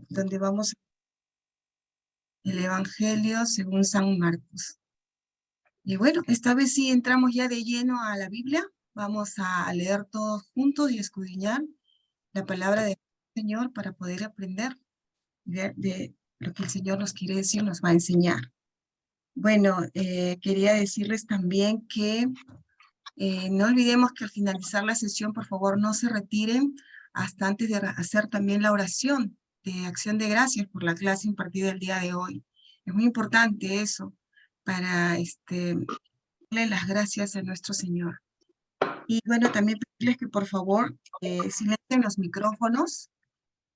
donde vamos el Evangelio según San Marcos. Y bueno, esta vez sí entramos ya de lleno a la Biblia. Vamos a leer todos juntos y escudriñar la palabra del Señor para poder aprender de lo que el Señor nos quiere decir, nos va a enseñar. Bueno, quería decirles también que no olvidemos que al finalizar la sesión, por favor, no se retiren hasta antes de hacer también la oración de acción de gracias por la clase impartida el día de hoy. Es muy importante eso para darle las gracias a nuestro Señor. Y bueno, también pedirles que por favor silencien los micrófonos,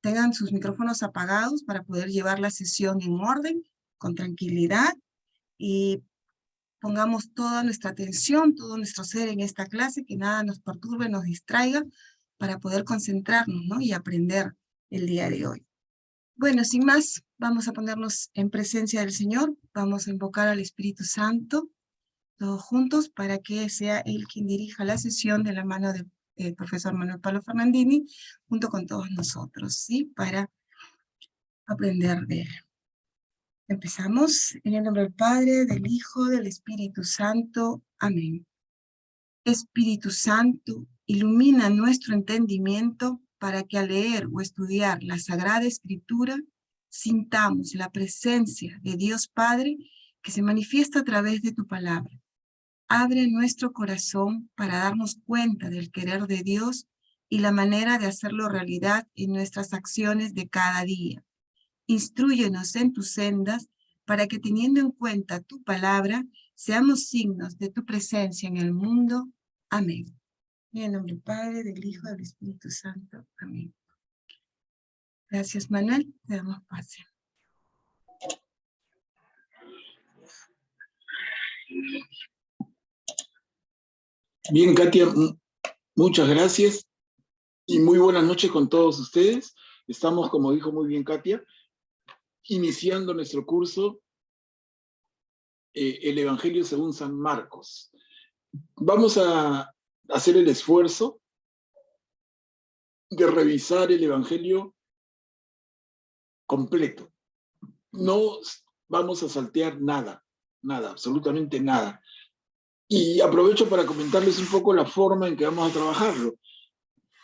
tengan sus micrófonos apagados para poder llevar la sesión en orden, con tranquilidad, y pongamos toda nuestra atención, todo nuestro ser en esta clase, que nada nos perturbe, nos distraiga, para poder concentrarnos, ¿no? Y aprender el día de hoy. Bueno, sin más, vamos a ponernos en presencia del Señor, vamos a invocar al Espíritu Santo, todos juntos, para que sea Él quien dirija la sesión de la mano del profesor Manuel Pablo Fernandini, junto con todos nosotros, ¿sí? Para aprender de Él. Empezamos en el nombre del Padre, del Hijo, del Espíritu Santo. Amén. Espíritu Santo, ilumina nuestro entendimiento para que al leer o estudiar la Sagrada Escritura sintamos la presencia de Dios Padre que se manifiesta a través de tu palabra. Abre nuestro corazón para darnos cuenta del querer de Dios y la manera de hacerlo realidad en nuestras acciones de cada día. Instrúyenos en tus sendas para que teniendo en cuenta tu palabra, seamos signos de tu presencia en el mundo. Amén. En el nombre del Padre, del Hijo, del Espíritu Santo. Amén. Gracias, Manuel. Te damos pase. Bien, Katia, muchas gracias y muy buenas noches con todos ustedes. Estamos, como dijo muy bien Katia, iniciando nuestro curso, el Evangelio según San Marcos. Vamos a hacer el esfuerzo de revisar el Evangelio completo. No vamos a saltear nada, absolutamente nada. Y aprovecho para comentarles un poco la forma en que vamos a trabajarlo,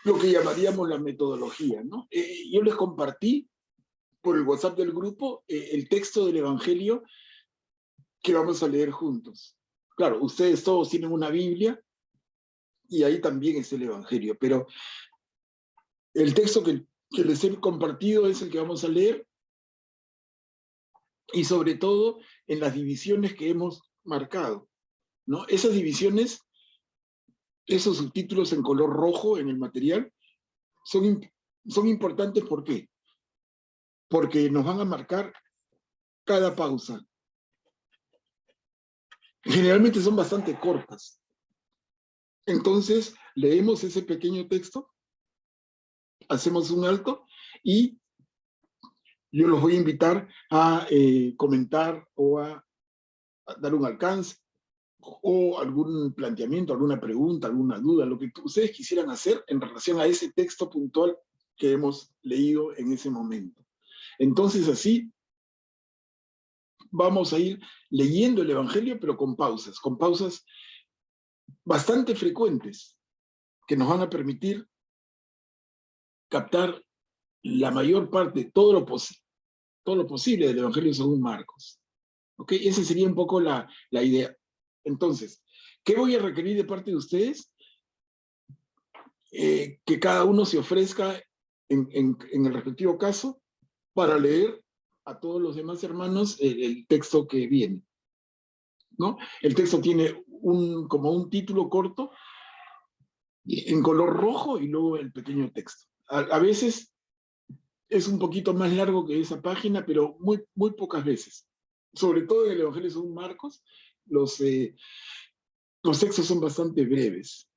lo que llamaríamos la metodología, ¿no? Yo les compartí por el WhatsApp del grupo el texto del Evangelio que vamos a leer juntos. Claro, ustedes todos tienen una Biblia y ahí también está el Evangelio, pero el texto que les he compartido es el que vamos a leer, y sobre todo en las divisiones que hemos marcado, ¿no? Esas divisiones, esos subtítulos en color rojo en el material, son importantes. ¿Por qué? Porque nos van a marcar cada pausa. Generalmente son bastante cortas. Entonces, leemos ese pequeño texto, hacemos un alto y yo los voy a invitar a comentar o a dar un alcance o algún planteamiento, alguna pregunta, alguna duda, lo que ustedes quisieran hacer en relación a ese texto puntual que hemos leído en ese momento. Entonces, así vamos a ir leyendo el Evangelio, pero con pausas bastante frecuentes, que nos van a permitir captar la mayor parte, todo lo posible del Evangelio según Marcos. ¿Ok? Esa sería un poco la idea. Entonces, ¿qué voy a requerir de parte de ustedes? Que cada uno se ofrezca en el respectivo caso para leer a todos los demás hermanos el texto que viene, ¿no? El texto tiene como un título corto en color rojo y luego el pequeño texto. A veces es un poquito más largo que esa página, pero muy, muy pocas veces. Sobre todo en el Evangelio según Marcos, los textos son bastante breves.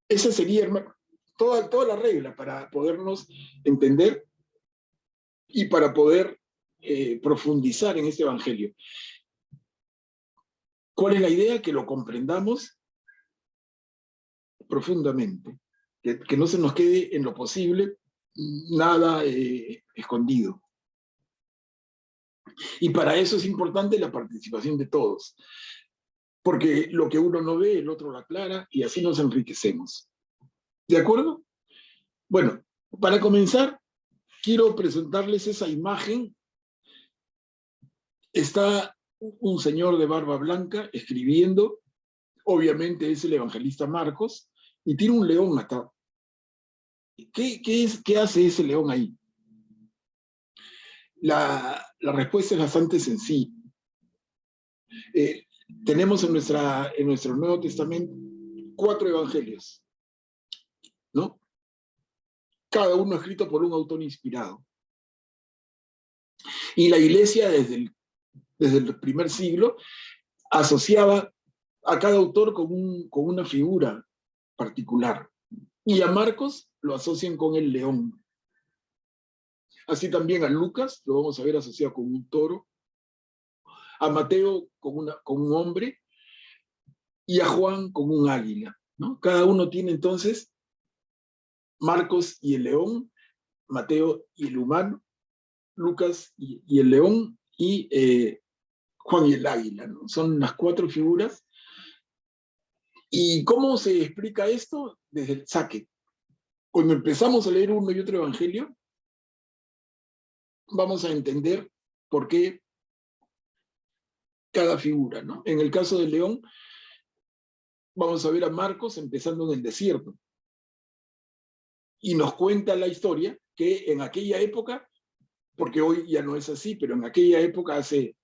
Esa sería, hermano, toda la regla para podernos entender y para poder profundizar en este Evangelio. ¿Cuál es la idea? Que lo comprendamos profundamente, que no se nos quede en lo posible nada escondido. Y para eso es importante la participación de todos, porque lo que uno no ve, el otro lo aclara, y así nos enriquecemos. ¿De acuerdo? Bueno, para comenzar, quiero presentarles esa imagen. Está un señor de barba blanca escribiendo, obviamente es el evangelista Marcos, y tiene un león atado. ¿Qué hace ese león ahí? La respuesta es bastante sencilla. Tenemos en nuestro Nuevo Testamento 4 evangelios, ¿no? Cada uno escrito por un autor inspirado. Y la iglesia desde el primer siglo asociaba a cada autor con una figura particular. Y a Marcos lo asocian con el león. Así también a Lucas lo vamos a ver asociado con un toro, a Mateo con un hombre y a Juan con un águila, ¿no? Cada uno tiene entonces Marcos y el león, Mateo y el humano, Lucas y el león, y Juan y el águila, ¿no? Son las 4 figuras. ¿Y cómo se explica esto? Desde el saque. Cuando empezamos a leer uno y otro evangelio, vamos a entender por qué cada figura, ¿no? En el caso del león, vamos a ver a Marcos empezando en el desierto. Y nos cuenta la historia que en aquella época, porque hoy ya no es así, pero en aquella época, hace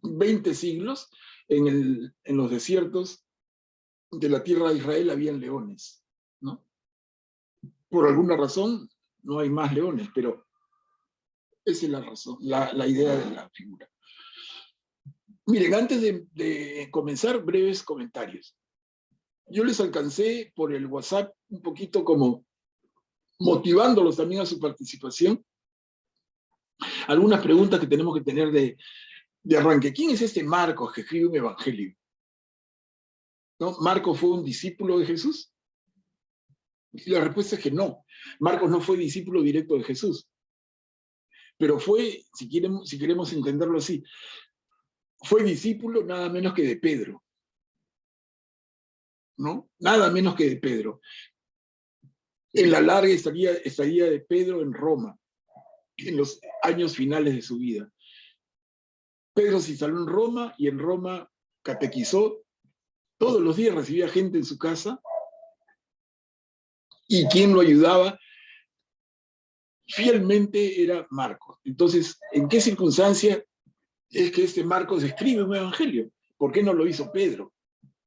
20 siglos, en los desiertos de la tierra de Israel habían leones, ¿no? Por alguna razón no hay más leones, pero esa es la razón, la idea de la figura. Miren, antes de comenzar, breves comentarios. Yo les alcancé por el WhatsApp un poquito como motivándolos también a su participación, algunas preguntas que tenemos que tener de arranque. ¿Quién es este Marcos que escribe un evangelio? ¿No? ¿Marcos fue un discípulo de Jesús? Y la respuesta es que no. Marcos no fue discípulo directo de Jesús. Pero fue, si queremos entenderlo así, fue discípulo nada menos que de Pedro, ¿no? Nada menos que de Pedro. En la larga estadía de Pedro en Roma, en los años finales de su vida. Pedro se instaló en Roma y en Roma catequizó. Todos los días recibía gente en su casa. Y quien lo ayudaba fielmente era Marcos. Entonces, ¿en qué circunstancia es que este Marcos escribe un evangelio? ¿Por qué no lo hizo Pedro?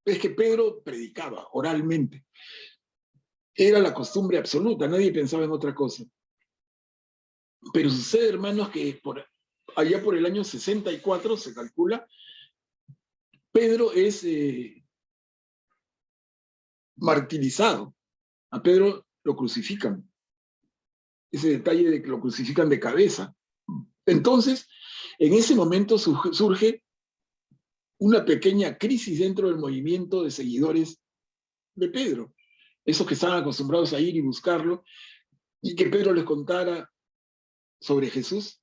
Es que Pedro predicaba oralmente. Era la costumbre absoluta, nadie pensaba en otra cosa. Pero sucede, hermanos, que allá por el año 64 se calcula, Pedro es martirizado. A Pedro lo crucifican. Ese detalle de que lo crucifican de cabeza. Entonces, en ese momento surge una pequeña crisis dentro del movimiento de seguidores de Pedro. Esos que estaban acostumbrados a ir y buscarlo, y que Pedro les contara sobre Jesús,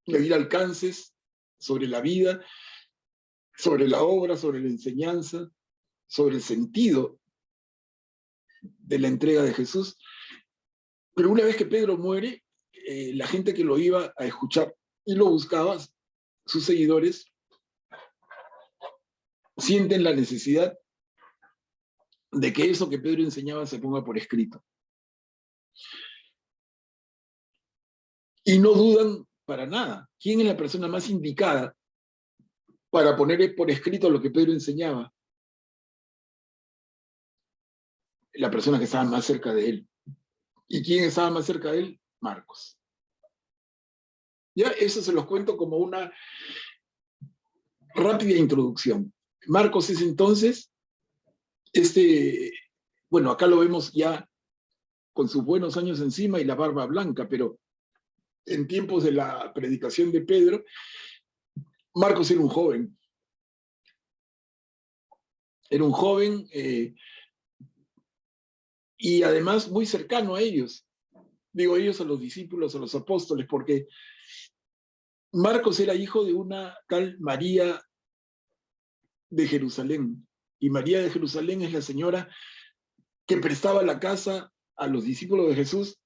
le diera alcances sobre la vida, sobre la obra, sobre la enseñanza, sobre el sentido de la entrega de Jesús. Pero una vez que Pedro muere, la gente que lo iba a escuchar y lo buscaba, sus seguidores, sienten la necesidad de que eso que Pedro enseñaba se ponga por escrito. Y no dudan para nada. ¿Quién es la persona más indicada para poner por escrito lo que Pedro enseñaba? La persona que estaba más cerca de él. ¿Y quién estaba más cerca de él? Marcos. Ya, eso se los cuento como una rápida introducción. Marcos es entonces, bueno, acá lo vemos ya con sus buenos años encima y la barba blanca, pero en tiempos de la predicación de Pedro, Marcos era un joven. Era un joven y además muy cercano a ellos. Digo ellos a los discípulos, a los apóstoles, porque Marcos era hijo de una tal María de Jerusalén. Y María de Jerusalén es la señora que prestaba la casa a los discípulos de Jesús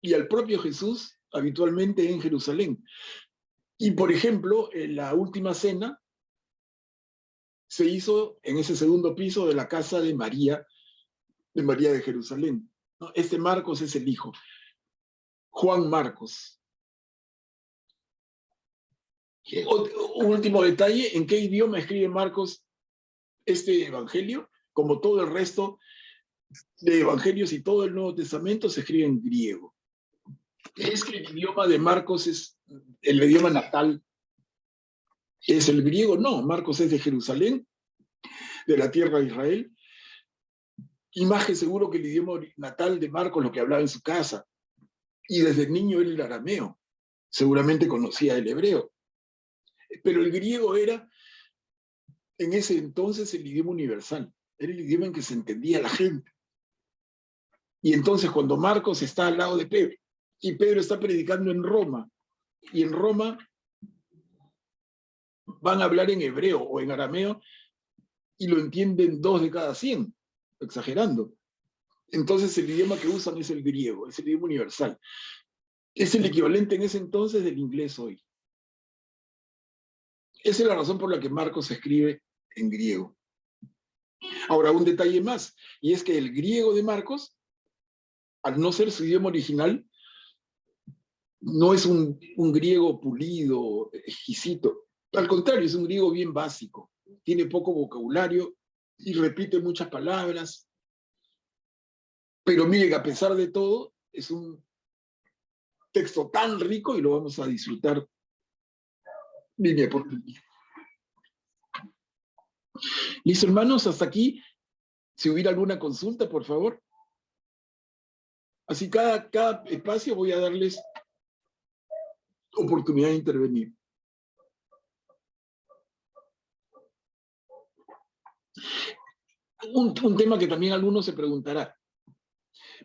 y al propio Jesús habitualmente en Jerusalén. Y por ejemplo, en la última cena se hizo en ese segundo piso de la casa de María de Jerusalén, ¿no? Este Marcos es el hijo, Juan Marcos. Un último detalle, ¿en qué idioma escribe Marcos este evangelio? Como todo el resto de evangelios y todo el Nuevo Testamento se escribe en griego. Es que el idioma de Marcos es el idioma natal. ¿Es el griego? No, Marcos es de Jerusalén, de la tierra de Israel. Y más que seguro que el idioma natal de Marcos, lo que hablaba en su casa. Y desde niño él el arameo. Seguramente conocía el hebreo. Pero el griego era, en ese entonces, el idioma universal. Era el idioma en que se entendía la gente. Y entonces cuando Marcos está al lado de Pedro, y Pedro está predicando en Roma, y en Roma van a hablar en hebreo o en arameo, y lo entienden 2 de cada 100, exagerando. Entonces el idioma que usan es el griego, es el idioma universal. Es el equivalente en ese entonces del inglés hoy. Esa es la razón por la que Marcos escribe en griego. Ahora, un detalle más, y es que el griego de Marcos, al no ser su idioma original, no es un griego pulido, exquisito. Al contrario, es un griego bien básico. Tiene poco vocabulario y repite muchas palabras. Pero miren, a pesar de todo, es un texto tan rico y lo vamos a disfrutar línea por línea. Listo, hermanos, hasta aquí. Si hubiera alguna consulta, por favor. Así cada espacio voy a darles oportunidad de intervenir. Un tema que también algunos se preguntará.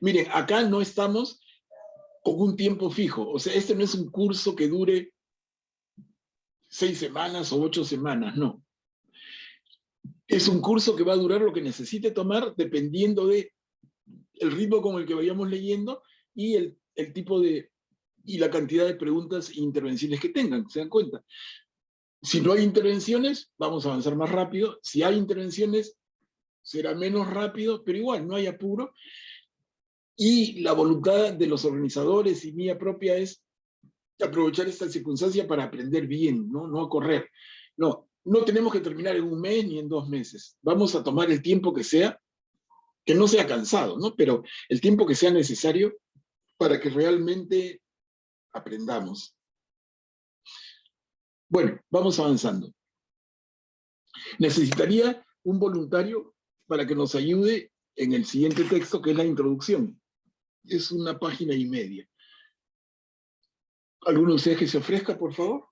Miren, acá no estamos con un tiempo fijo. O sea, este no es un curso que dure 6 semanas o 8 semanas, no. Es un curso que va a durar lo que necesite tomar dependiendo de el ritmo con el que vayamos leyendo y el tipo de y la cantidad de preguntas e intervenciones que tengan, ¿se dan cuenta? Si no hay intervenciones, vamos a avanzar más rápido. Si hay intervenciones, será menos rápido, pero igual, no hay apuro. Y la voluntad de los organizadores y mía propia es aprovechar esta circunstancia para aprender bien, no a correr. No tenemos que terminar en 1 mes ni en 2 meses. Vamos a tomar el tiempo que sea, que no sea cansado, ¿no? Pero el tiempo que sea necesario para que realmente aprendamos. Bueno, vamos avanzando. Necesitaría un voluntario para que nos ayude en el siguiente texto, que es la introducción. Es 1,5 páginas. ¿Alguno de ustedes que se ofrezca, por favor?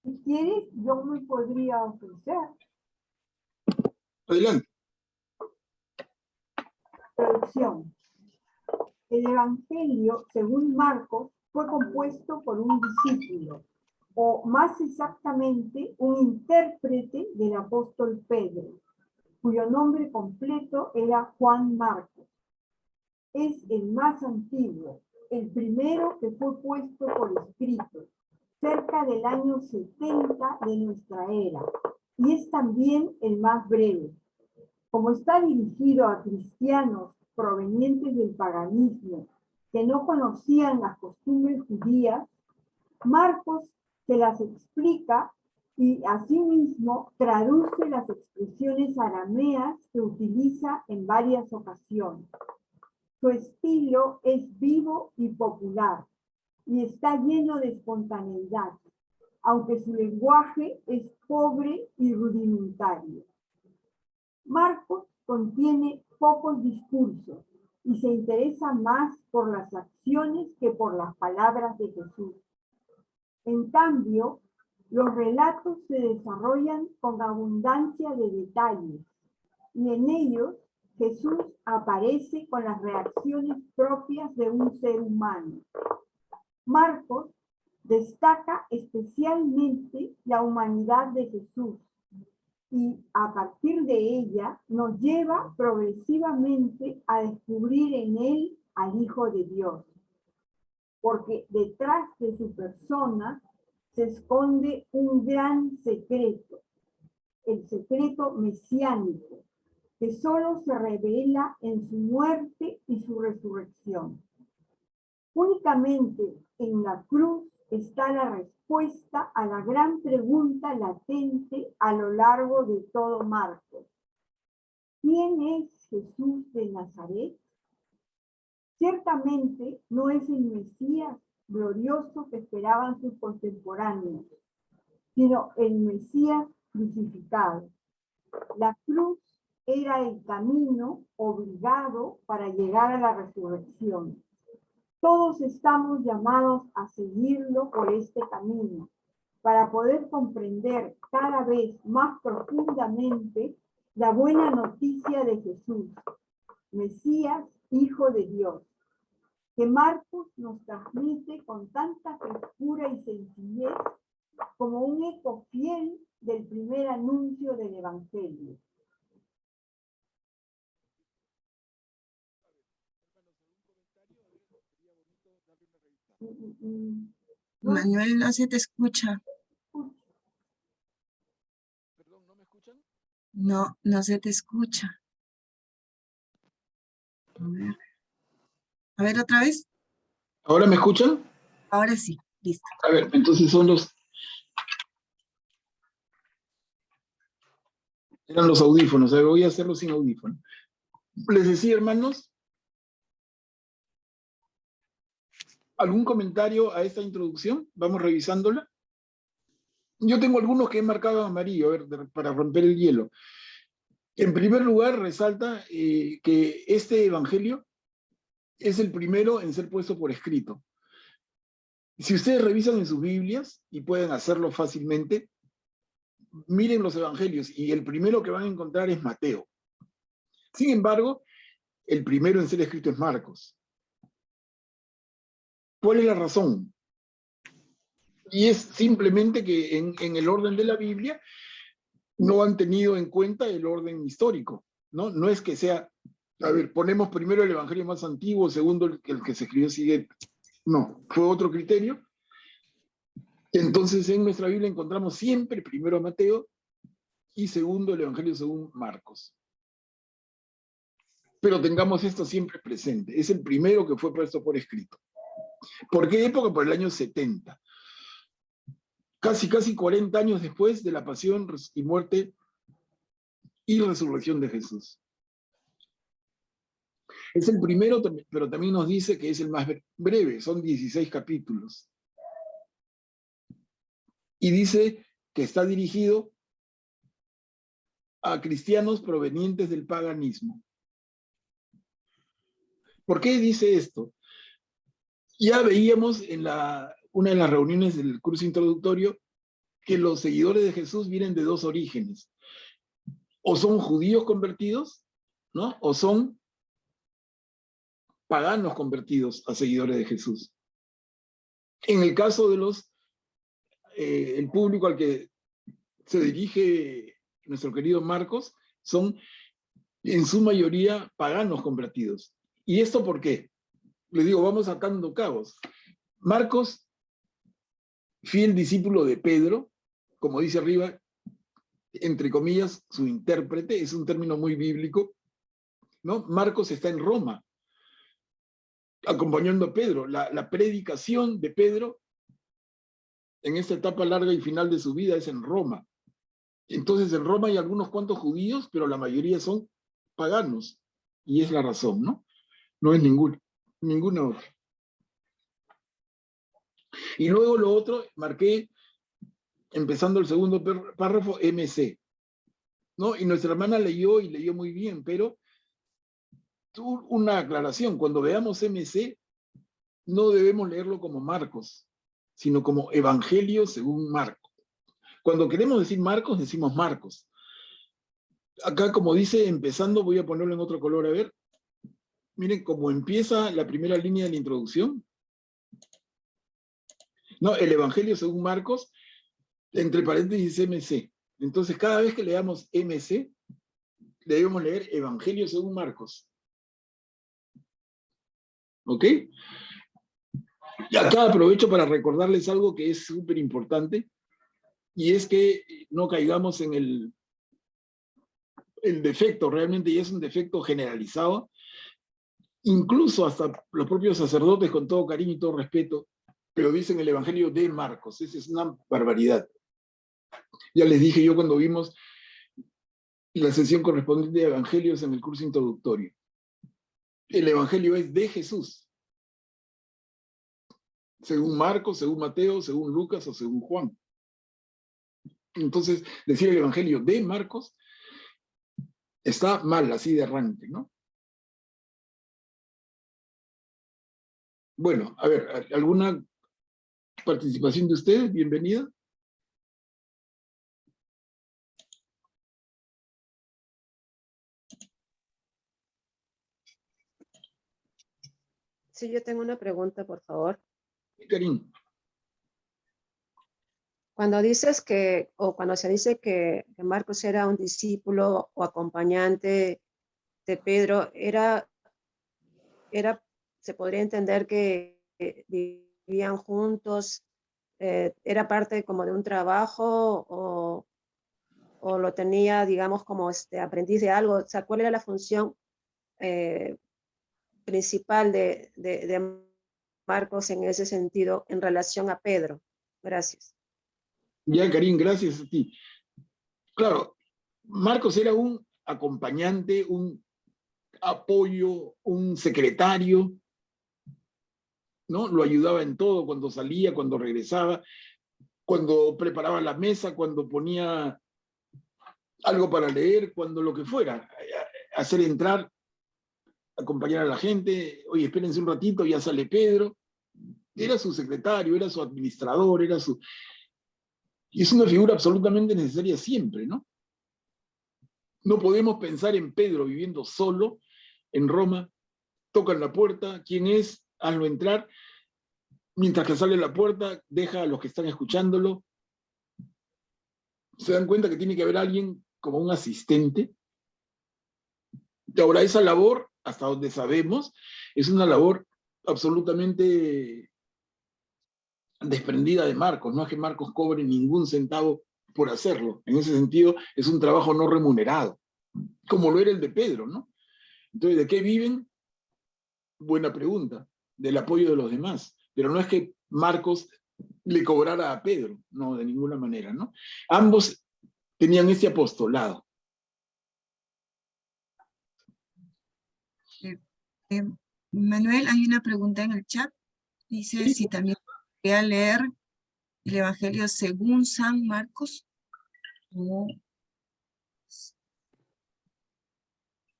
Si quieres, yo me podría ofrecer. Adelante. Traducción. El Evangelio, según Marcos, fue compuesto por un discípulo, o más exactamente, un intérprete del apóstol Pedro, cuyo nombre completo era Juan Marcos. Es el más antiguo, el primero que fue puesto por escrito, cerca del año 70 de nuestra era, y es también el más breve. Como está dirigido a cristianos provenientes del paganismo que no conocían las costumbres judías, Marcos se las explica y asimismo traduce las expresiones arameas que utiliza en varias ocasiones. Su estilo es vivo y popular y está lleno de espontaneidad, aunque su lenguaje es pobre y rudimentario. Marcos contiene pocos discursos y se interesa más por las acciones que por las palabras de Jesús. En cambio, los relatos se desarrollan con abundancia de detalles y en ellos Jesús aparece con las reacciones propias de un ser humano. Marcos destaca especialmente la humanidad de Jesús y a partir de ella nos lleva progresivamente a descubrir en él al Hijo de Dios. Porque detrás de su persona se esconde un gran secreto, el secreto mesiánico, que solo se revela en su muerte y su resurrección. Únicamente en la cruz está la respuesta a la gran pregunta latente a lo largo de todo Marcos. ¿Quién es Jesús de Nazaret? Ciertamente no es el Mesías glorioso que esperaban sus contemporáneos, sino el Mesías crucificado. La cruz era el camino obligado para llegar a la resurrección. Todos estamos llamados a seguirlo por este camino, para poder comprender cada vez más profundamente la buena noticia de Jesús, Mesías, Hijo de Dios, que Marcos nos transmite con tanta frescura y sencillez como un eco fiel del primer anuncio del Evangelio. Manuel, no se te escucha. Perdón, ¿no me escuchan? No, no se te escucha. A ver otra vez. ¿Ahora me escuchan? Ahora sí, listo. A ver, entonces eran los audífonos. A ver, voy a hacerlo sin audífonos. Les decía, hermanos, ¿algún comentario a esta introducción? Vamos revisándola. Yo tengo algunos que he marcado amarillo, a ver, para romper el hielo. En primer lugar, resalta que este evangelio es el primero en ser puesto por escrito. Si ustedes revisan en sus Biblias, y pueden hacerlo fácilmente, miren los evangelios, y el primero que van a encontrar es Mateo. Sin embargo, el primero en ser escrito es Marcos. ¿Cuál es la razón? Y es simplemente que en el orden de la Biblia no han tenido en cuenta el orden histórico, ¿no? No es que sea, a ver, ponemos primero el evangelio más antiguo, segundo el que se escribió siguiente. No, fue otro criterio. Entonces en nuestra Biblia encontramos siempre primero a Mateo y segundo el evangelio según Marcos. Pero tengamos esto siempre presente. Es el primero que fue puesto por escrito. ¿Por qué época? Por el año 70. Casi 40 años después de la pasión y muerte y resurrección de Jesús. Es el primero, pero también nos dice que es el más breve, son 16 capítulos. Y dice que está dirigido a cristianos provenientes del paganismo. ¿Por qué dice esto? Ya veíamos en una de las reuniones del curso introductorio que los seguidores de Jesús vienen de dos orígenes. O son judíos convertidos, ¿no? O son paganos convertidos a seguidores de Jesús. En el caso de el público al que se dirige nuestro querido Marcos, son en su mayoría paganos convertidos. ¿Y esto por qué? Les digo, vamos atando cabos. Marcos, fiel discípulo de Pedro, como dice arriba, entre comillas, su intérprete, es un término muy bíblico, ¿no? Marcos está en Roma, acompañando a Pedro. La predicación de Pedro en esta etapa larga y final de su vida es en Roma. Entonces en Roma hay algunos cuantos judíos, pero la mayoría son paganos. Y es la razón, ¿no? No es ninguna otra. Y luego lo otro, marqué, empezando el segundo párrafo, MC, ¿no? Y nuestra hermana leyó y leyó muy bien, pero una aclaración, cuando veamos MC, no debemos leerlo como Marcos, sino como Evangelio según Marcos. Cuando queremos decir Marcos, decimos Marcos. acá como dice, empezando, voy a ponerlo en otro color, a ver. Miren cómo empieza la primera línea de la introducción. No, el Evangelio según Marcos, entre paréntesis MC. Entonces, cada vez que leamos MC, debemos leer Evangelio según Marcos. ¿Ok? Y acá aprovecho para recordarles algo que es súper importante, y es que no caigamos en el defecto, realmente ya es un defecto generalizado, incluso hasta los propios sacerdotes, con todo cariño y todo respeto, pero dicen el Evangelio de Marcos. Esa es una barbaridad. Ya les dije yo cuando vimos la sesión correspondiente de Evangelios en el curso introductorio. El Evangelio es de Jesús, según Marcos, según Mateo, según Lucas o según Juan. Entonces, decir el Evangelio de Marcos está mal, así de arranque, ¿no? Bueno, a ver, ¿alguna participación de ustedes? Bienvenida. Sí, yo tengo una pregunta, por favor. Karim. Cuando dices que, o cuando se dice que Marcos era un discípulo o acompañante de Pedro, se podría entender que vivían juntos, era parte como de un trabajo o lo tenía, digamos, como aprendiz de algo. O sea, ¿cuál era la función principal de Marcos en ese sentido en relación a Pedro? Gracias. Ya, Karim, gracias a ti. Claro, Marcos era un acompañante, un apoyo, un secretario, ¿no? Lo ayudaba en todo, cuando salía, cuando regresaba, cuando preparaba la mesa, cuando ponía algo para leer, cuando lo que fuera, hacer entrar, acompañar a la gente. Oye, espérense un ratito, ya sale Pedro. Era su secretario, era su administrador, era su... Y es una figura absolutamente necesaria siempre, ¿no? No podemos pensar en Pedro viviendo solo en Roma. Tocan la puerta, ¿quién es? Hazlo entrar. Mientras que sale la puerta, deja a los que están escuchándolo. Se dan cuenta que tiene que haber alguien como un asistente. Ahora, esa labor, hasta donde sabemos, es una labor absolutamente desprendida de Marcos. No es que Marcos cobre ningún centavo por hacerlo. En ese sentido, es un trabajo no remunerado, como lo era el de Pedro, ¿no? Entonces, ¿de qué viven? Buena pregunta. Del apoyo de los demás. Pero no es que Marcos le cobrara a Pedro, no, de ninguna manera, ¿no? Ambos tenían ese apostolado. Manuel, hay una pregunta en el chat. Dice Sí. si también podría leer el Evangelio según San Marcos o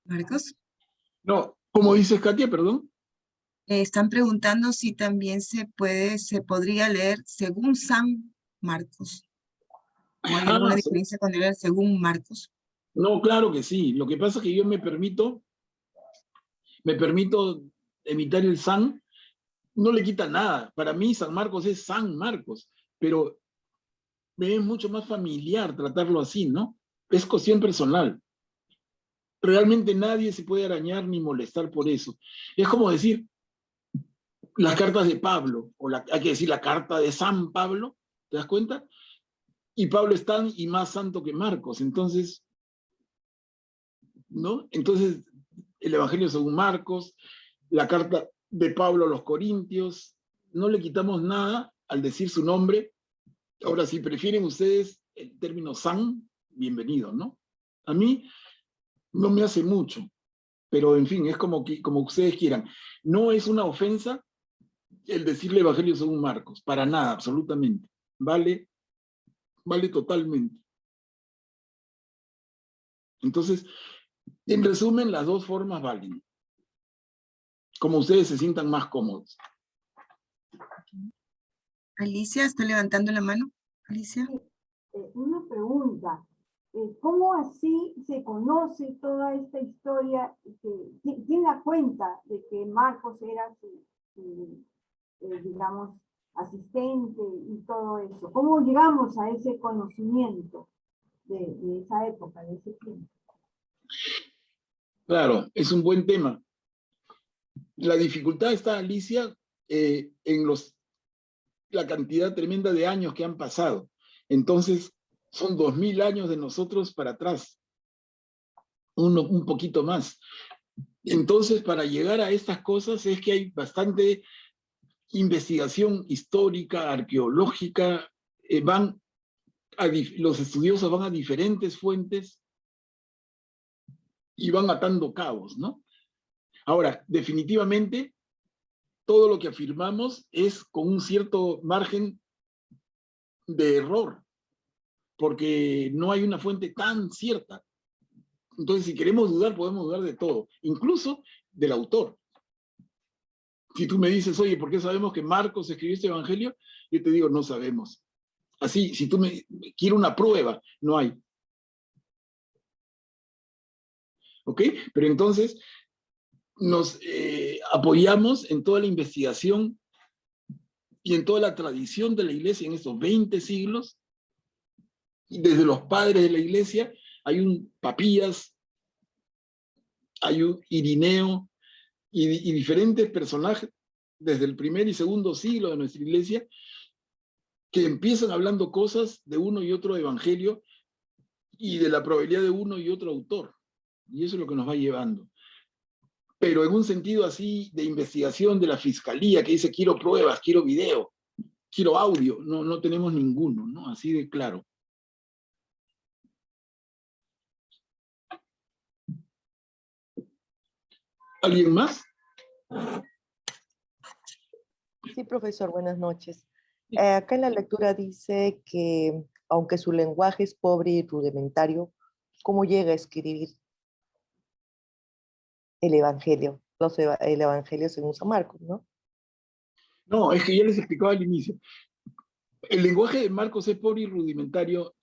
Marcos. No, ¿cómo dices, Katia, perdón? Están preguntando si también se podría leer según San Marcos. ¿O hay alguna diferencia con leer según Marcos? No, claro que sí. Lo que pasa es que yo me permito evitar el San. No le quita nada. Para mí San Marcos es San Marcos, pero me es mucho más familiar tratarlo así, ¿no? Es cuestión personal. Realmente nadie se puede arañar ni molestar por eso. Es como decir las cartas de Pablo, hay que decir la carta de San Pablo, ¿te das cuenta? Y Pablo es tan y más santo que Marcos, entonces, ¿no? Entonces, el Evangelio según Marcos, la carta de Pablo a los Corintios, no le quitamos nada al decir su nombre. Ahora, si prefieren ustedes el término San, bienvenido, ¿no? A mí no me hace mucho, pero en fin, es como ustedes quieran. No es una ofensa el decirle Evangelio según Marcos, para nada, absolutamente. Vale totalmente. Entonces, en resumen, las dos formas valen. Como ustedes se sientan más cómodos. Alicia, está levantando la mano. Alicia. Una pregunta. ¿Cómo así se conoce toda esta historia? ¿Quién da cuenta de que Marcos era su, digamos, asistente y todo eso? ¿Cómo llegamos a ese conocimiento de esa época, de ese tiempo? Claro, es un buen tema. La dificultad está, Alicia, en la cantidad tremenda de años que han pasado. Entonces, son 2000 años de nosotros para atrás, un poquito más. Entonces, para llegar a estas cosas es que hay bastante investigación histórica, arqueológica, los estudiosos van a diferentes fuentes y van atando cabos, ¿no? Ahora, definitivamente, todo lo que afirmamos es con un cierto margen de error, porque no hay una fuente tan cierta. Entonces, si queremos dudar, podemos dudar de todo, incluso del autor. Si tú me dices, oye, ¿por qué sabemos que Marcos escribió este evangelio? Yo te digo, no sabemos. Así, si tú quiero una prueba, no hay. ¿Ok? Pero entonces nos apoyamos en toda la investigación y en toda la tradición de la iglesia en estos 20 siglos. Y desde los padres de la iglesia hay un Papías, hay un Irineo y diferentes personajes desde el primer y segundo siglo de nuestra iglesia que empiezan hablando cosas de uno y otro evangelio y de la probabilidad de uno y otro autor. Y eso es lo que nos va llevando. Pero en un sentido así de investigación de la fiscalía que dice quiero pruebas, quiero video, quiero audio, no tenemos ninguno, ¿no? Así de claro. ¿Alguien más? Sí, profesor, buenas noches. Acá en la lectura dice que, aunque su lenguaje es pobre y rudimentario, ¿cómo llega a escribir el Evangelio? El Evangelio según San Marcos, ¿no? No, es que ya les explicaba al inicio. El lenguaje de Marcos es pobre y rudimentario.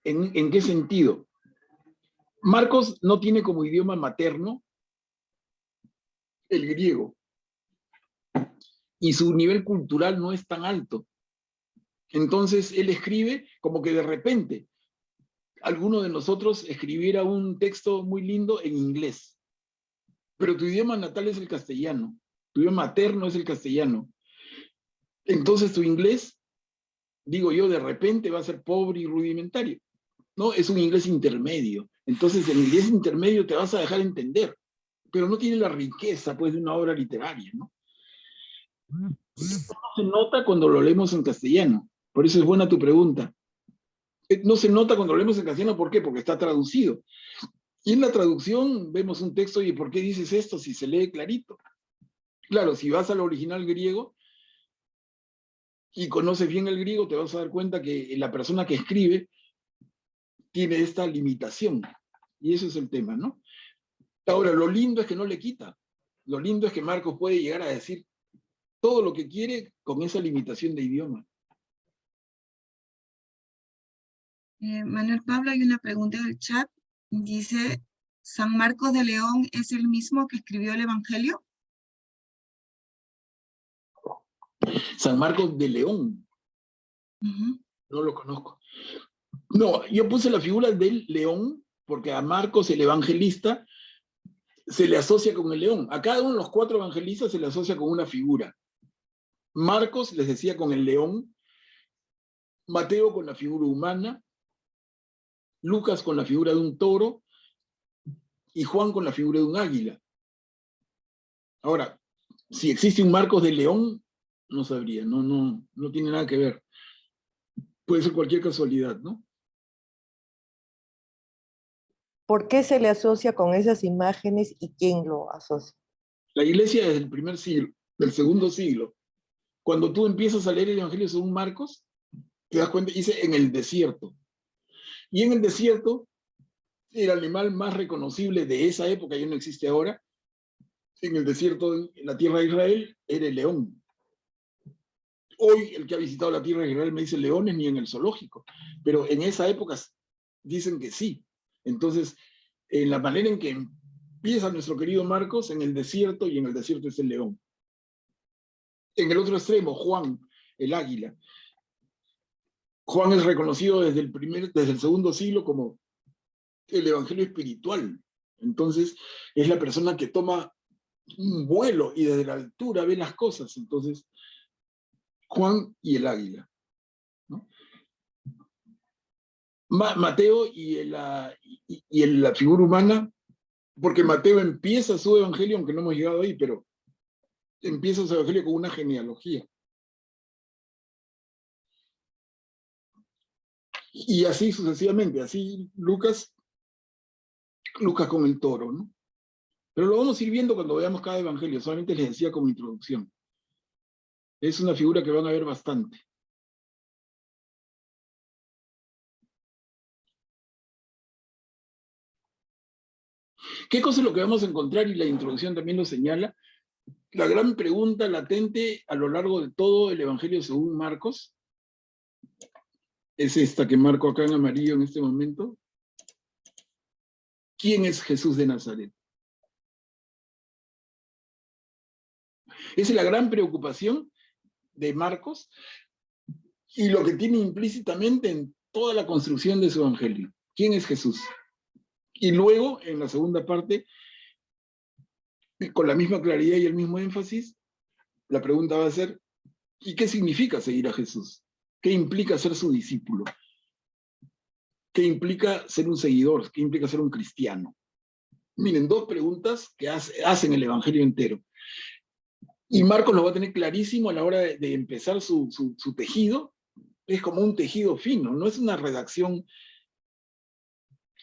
¿En qué sentido? Marcos no tiene como idioma materno el griego. Y su nivel cultural no es tan alto. Entonces él escribe como que de repente alguno de nosotros escribiera un texto muy lindo en inglés. Pero tu idioma natal es el castellano. Tu idioma materno es el castellano. Entonces tu inglés, digo yo, de repente va a ser pobre y rudimentario. No, es un inglés intermedio. Entonces el inglés intermedio te vas a dejar entender, pero no tiene la riqueza, pues, de una obra literaria, ¿no? No se nota cuando lo leemos en castellano. Por eso es buena tu pregunta. No se nota cuando lo leemos en castellano, ¿por qué? Porque está traducido. Y en la traducción vemos un texto, y ¿por qué dices esto si se lee clarito? Claro, si vas al original griego y conoces bien el griego, te vas a dar cuenta que la persona que escribe tiene esta limitación. Y eso es el tema, ¿no? Ahora, lo lindo es que no le quita. Lo lindo es que Marcos puede llegar a decir todo lo que quiere con esa limitación de idioma. Manuel Pablo, hay una pregunta en el chat. Dice, ¿San Marcos de León es el mismo que escribió el Evangelio? San Marcos de León. No lo conozco. No, yo puse la figura del león porque a Marcos, el evangelista, se le asocia con el león. A cada uno de los 4 evangelistas se le asocia con una figura. Marcos, les decía, con el león, Mateo con la figura humana, Lucas con la figura de un toro y Juan con la figura de un águila. Ahora, si existe un Marcos de león, no sabría, no tiene nada que ver. Puede ser cualquier casualidad, ¿no? ¿Por qué se le asocia con esas imágenes y quién lo asocia? La iglesia desde el primer siglo, del segundo siglo, cuando tú empiezas a leer el Evangelio según Marcos, te das cuenta, dice en el desierto. Y en el desierto, el animal más reconocible de esa época, ya no existe ahora, en el desierto, en la tierra de Israel, era el león. Hoy, el que ha visitado la tierra de Israel me dice leones ni en el zoológico, pero en esa época dicen que sí. Entonces, en la manera en que empieza nuestro querido Marcos, en el desierto, y en el desierto es el león. En el otro extremo, Juan, el águila. Juan es reconocido desde el segundo siglo como el evangelio espiritual. Entonces, es la persona que toma un vuelo y desde la altura ve las cosas. Entonces, Juan y el águila, ¿no? Mateo y la figura humana, porque Mateo empieza su evangelio, aunque no hemos llegado ahí, pero empieza su evangelio con una genealogía. Y así sucesivamente, así Lucas con el toro, ¿no? Pero lo vamos a ir viendo cuando veamos cada evangelio, solamente les decía como introducción. Es una figura que van a ver bastante. ¿Qué cosa es lo que vamos a encontrar? Y la introducción también lo señala. La gran pregunta latente a lo largo de todo el evangelio según Marcos es esta que marco acá en amarillo en este momento. ¿Quién es Jesús de Nazaret? Esa es la gran preocupación de Marcos y lo que tiene implícitamente en toda la construcción de su evangelio. ¿Quién es Jesús? Y luego, en la segunda parte, con la misma claridad y el mismo énfasis, la pregunta va a ser, ¿y qué significa seguir a Jesús? ¿Qué implica ser su discípulo? ¿Qué implica ser un seguidor? ¿Qué implica ser un cristiano? Miren, dos preguntas que hacen el evangelio entero. Y Marcos lo va a tener clarísimo a la hora de empezar su tejido. Es como un tejido fino, no es una redacción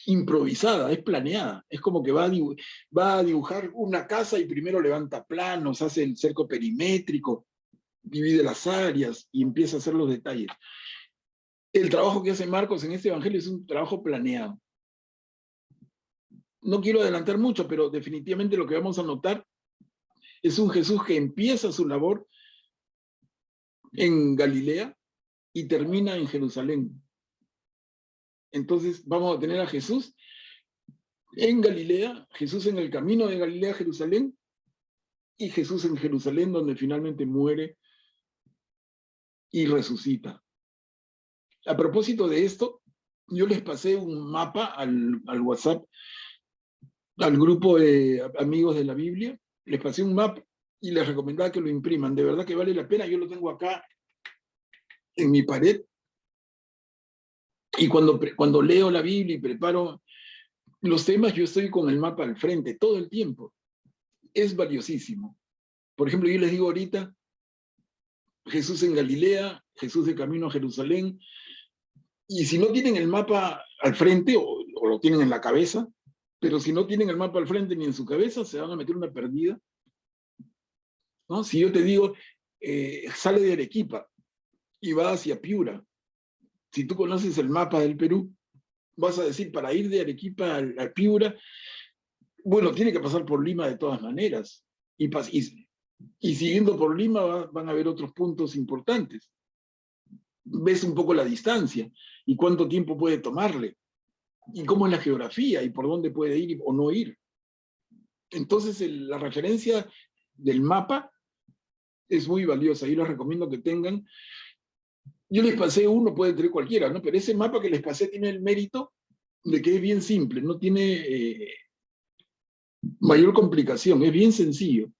improvisada, es planeada. Es como que va a dibujar una casa y primero levanta planos, hace el cerco perimétrico, divide las áreas y empieza a hacer los detalles. El trabajo que hace Marcos en este evangelio es un trabajo planeado. No quiero adelantar mucho, pero definitivamente lo que vamos a notar es un Jesús que empieza su labor en Galilea y termina en Jerusalén. Entonces vamos a tener a Jesús en Galilea, Jesús en el camino de Galilea a Jerusalén, y Jesús en Jerusalén, donde finalmente muere y resucita. A propósito de esto, yo les pasé un mapa al WhatsApp, al grupo de amigos de la Biblia, les pasé un mapa y les recomendaba que lo impriman. De verdad que vale la pena, yo lo tengo acá en mi pared, y cuando leo la Biblia y preparo los temas, yo estoy con el mapa al frente todo el tiempo. Es valiosísimo. Por ejemplo, yo les digo ahorita, Jesús en Galilea, Jesús de camino a Jerusalén, y si no tienen el mapa al frente, o lo tienen en la cabeza, pero si no tienen el mapa al frente ni en su cabeza, se van a meter una perdida, ¿no? Si yo te digo, sale de Arequipa y va hacia Piura, si tú conoces el mapa del Perú, vas a decir, para ir de Arequipa a Piura, bueno, tiene que pasar por Lima de todas maneras, y siguiendo por Lima van a haber otros puntos importantes. Ves un poco la distancia, y cuánto tiempo puede tomarle, y cómo es la geografía, y por dónde puede ir o no ir. Entonces, la referencia del mapa es muy valiosa, yo les recomiendo que tengan. Yo les pasé uno, puede tener cualquiera, ¿no? Pero ese mapa que les pasé tiene el mérito de que es bien simple, no tiene mayor complicación, es bien sencillo.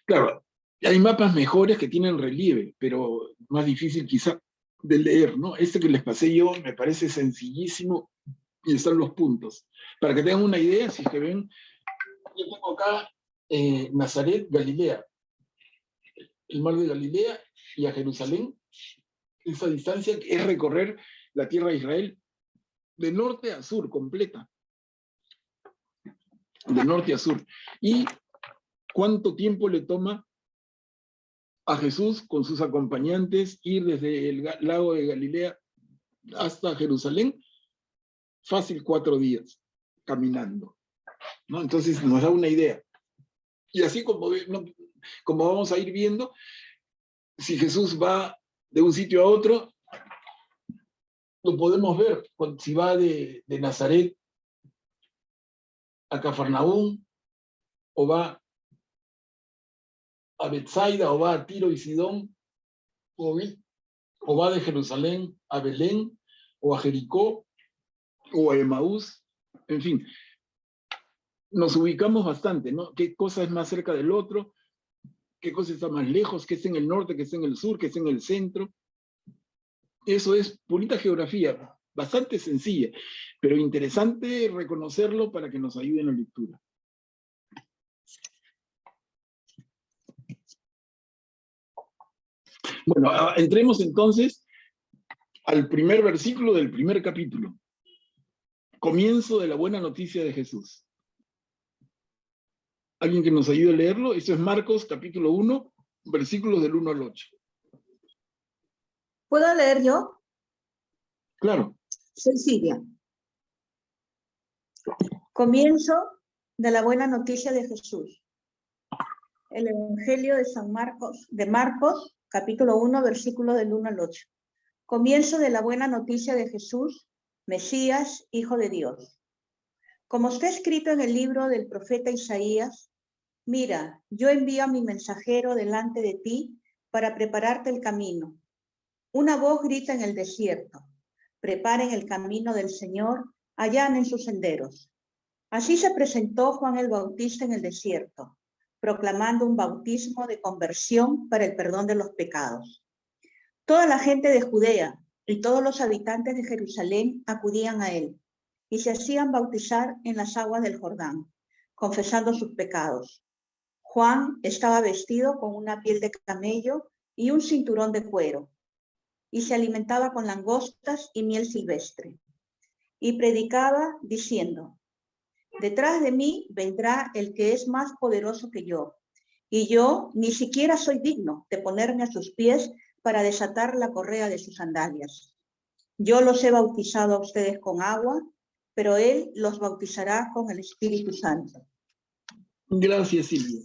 Claro, hay mapas mejores que tienen relieve, pero más difícil quizá de leer, ¿no? Este que les pasé yo me parece sencillísimo y están los puntos. Para que tengan una idea, si se ven, yo tengo acá Nazaret, Galilea, el mar de Galilea y a Jerusalén. Esa distancia es recorrer la tierra de Israel de norte a sur, completa. De norte a sur. ¿Y cuánto tiempo le toma a Jesús con sus acompañantes ir desde el lago de Galilea hasta Jerusalén? Fácil 4 días, caminando, ¿no? Entonces nos da una idea. Y así como vamos a ir viendo, si Jesús va de un sitio a otro, Lo podemos ver si va de Nazaret a Cafarnaúm, o va a Betsaida, o va a Tiro y Sidón, o va de Jerusalén a Belén, o a Jericó, o a Emaús. En fin, nos ubicamos bastante, ¿no? ¿Qué cosa es más cerca del otro? ¿Qué cosa está más lejos? ¿Qué está en el norte? ¿Qué está en el sur? ¿Qué está en el centro? Eso es purita geografía, bastante sencilla, pero interesante reconocerlo para que nos ayude en la lectura. Bueno, entremos entonces al primer versículo del primer capítulo. Comienzo de la buena noticia de Jesús. ¿Alguien que nos ayude a leerlo? Eso es Marcos capítulo 1, versículos del 1 al 8. ¿Puedo leer yo? Claro. Soy Silvia. Comienzo de la buena noticia de Jesús. El Evangelio de Marcos, capítulo 1, versículo del 1 al 8. Comienzo de la buena noticia de Jesús, Mesías, Hijo de Dios. Como está escrito en el libro del profeta Isaías, mira, yo envío a mi mensajero delante de ti para prepararte el camino. Una voz grita en el desierto, preparen el camino del Señor, allanen sus senderos. Así se presentó Juan el Bautista en el desierto, proclamando un bautismo de conversión para el perdón de los pecados. Toda la gente de Judea y todos los habitantes de Jerusalén acudían a él y se hacían bautizar en las aguas del Jordán, confesando sus pecados. Juan estaba vestido con una piel de camello y un cinturón de cuero, y se alimentaba con langostas y miel silvestre. Y predicaba diciendo, detrás de mí vendrá el que es más poderoso que yo, y yo ni siquiera soy digno de ponerme a sus pies para desatar la correa de sus sandalias. Yo los he bautizado a ustedes con agua, pero él los bautizará con el Espíritu Santo. Gracias, Silvia.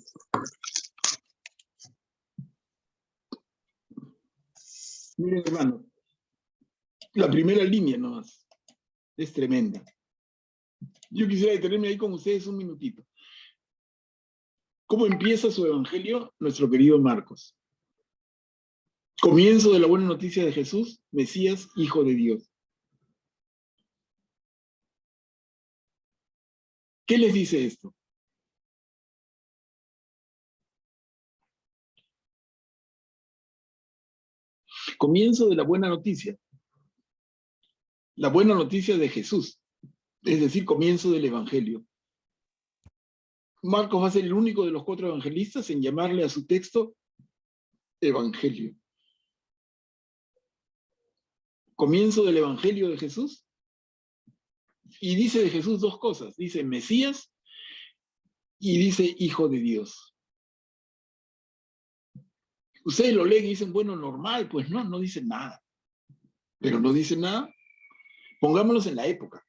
Miren, hermano, la primera línea nomás es tremenda. Yo quisiera detenerme ahí con ustedes un minutito. ¿Cómo empieza su evangelio nuestro querido Marcos? Comienzo de la buena noticia de Jesús, Mesías, Hijo de Dios. ¿Qué les dice esto? Comienzo de la buena noticia. La buena noticia de Jesús. Es decir, comienzo del evangelio. Marcos va a ser el único de los 4 evangelistas en llamarle a su texto evangelio. Comienzo del evangelio de Jesús. Y dice de Jesús 2 cosas. Dice Mesías y dice Hijo de Dios. Ustedes lo leen y dicen, bueno, normal. Pues no dice nada. Pero no dice nada. Pongámonos en la época.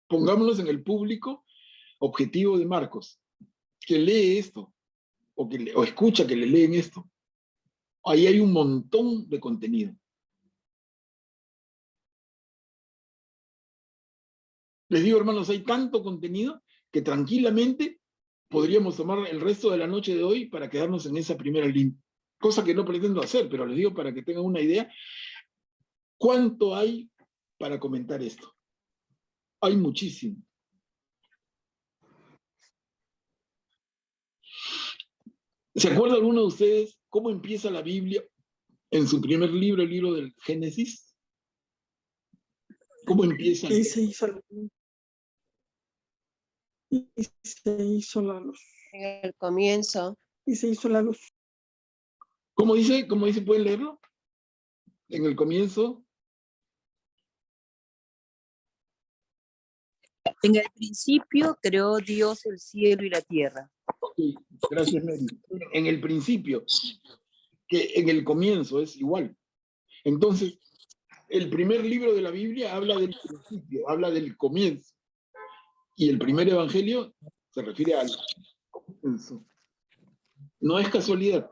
Pongámonos en el público objetivo de Marcos, que lee esto, o escucha que le leen esto. Ahí hay un montón de contenido. Les digo, hermanos, hay tanto contenido que tranquilamente podríamos tomar el resto de la noche de hoy para quedarnos en esa primera línea. Cosa que no pretendo hacer, pero les digo para que tengan una idea. ¿Cuánto hay para comentar esto? Hay muchísimo. ¿Se acuerda alguno de ustedes cómo empieza la Biblia en su primer libro, el libro del Génesis? ¿Cómo empieza? Y se hizo la luz. En el comienzo. Y se hizo la luz. ¿Cómo dice? ¿Cómo dice? ¿Pueden leerlo? En el comienzo. En el principio creó Dios el cielo y la tierra. Ok, gracias, Mary. En el principio, que en el comienzo es igual. Entonces, el primer libro de la Biblia habla del principio, habla del comienzo. Y el primer evangelio se refiere al comienzo. No es casualidad.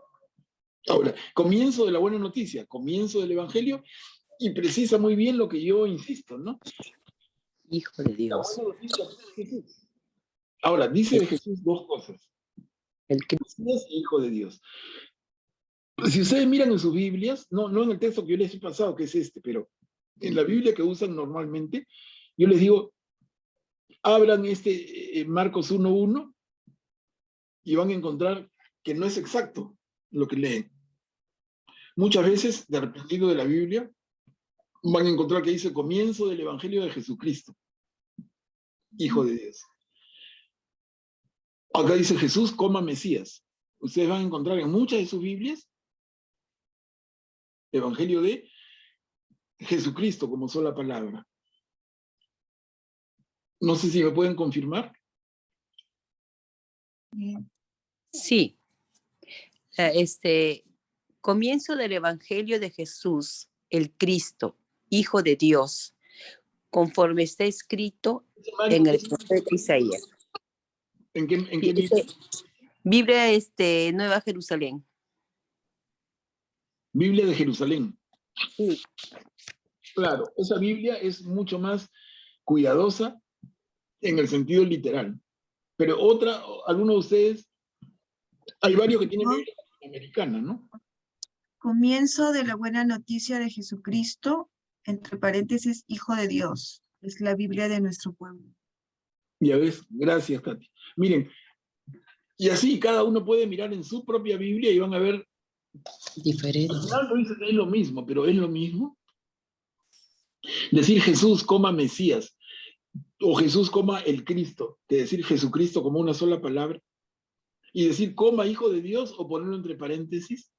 Ahora, comienzo de la buena noticia, comienzo del evangelio, y precisa muy bien lo que yo insisto, ¿no? Hijo de La Dios. buena noticia de Jesús. Ahora, dice de Jesús dos cosas. El Cristo. Mesías e Hijo de Dios. Si ustedes miran en sus Biblias, no en el texto que yo les he pasado, que es este, pero en la Biblia que usan normalmente, yo les digo, abran Marcos 1:1 y van a encontrar que no es exacto lo que leen. Muchas veces, dependiendo de la Biblia, van a encontrar que dice comienzo del Evangelio de Jesucristo, Hijo de Dios. Acá dice Jesús, Mesías. Ustedes van a encontrar en muchas de sus Biblias Evangelio de Jesucristo como sola palabra. No sé si me pueden confirmar. Sí. Comienzo del Evangelio de Jesús, el Cristo, Hijo de Dios, conforme está escrito en el profeta Isaías. ¿En qué Biblia? Biblia Nueva Jerusalén. Biblia de Jerusalén. Sí. Claro, esa Biblia es mucho más cuidadosa en el sentido literal. Pero algunos de ustedes, hay varios que tienen Biblia americana, ¿no? Comienzo de la buena noticia de Jesucristo, entre paréntesis, Hijo de Dios. Es la Biblia de nuestro pueblo. Ya ves, gracias, Tati. Miren, y así cada uno puede mirar en su propia Biblia y van a ver. Diferente. Al final no dice que es lo mismo, pero es lo mismo. Decir Jesús, Mesías, o Jesús, el Cristo, que decir Jesucristo como una sola palabra, y decir Hijo de Dios, o ponerlo entre paréntesis,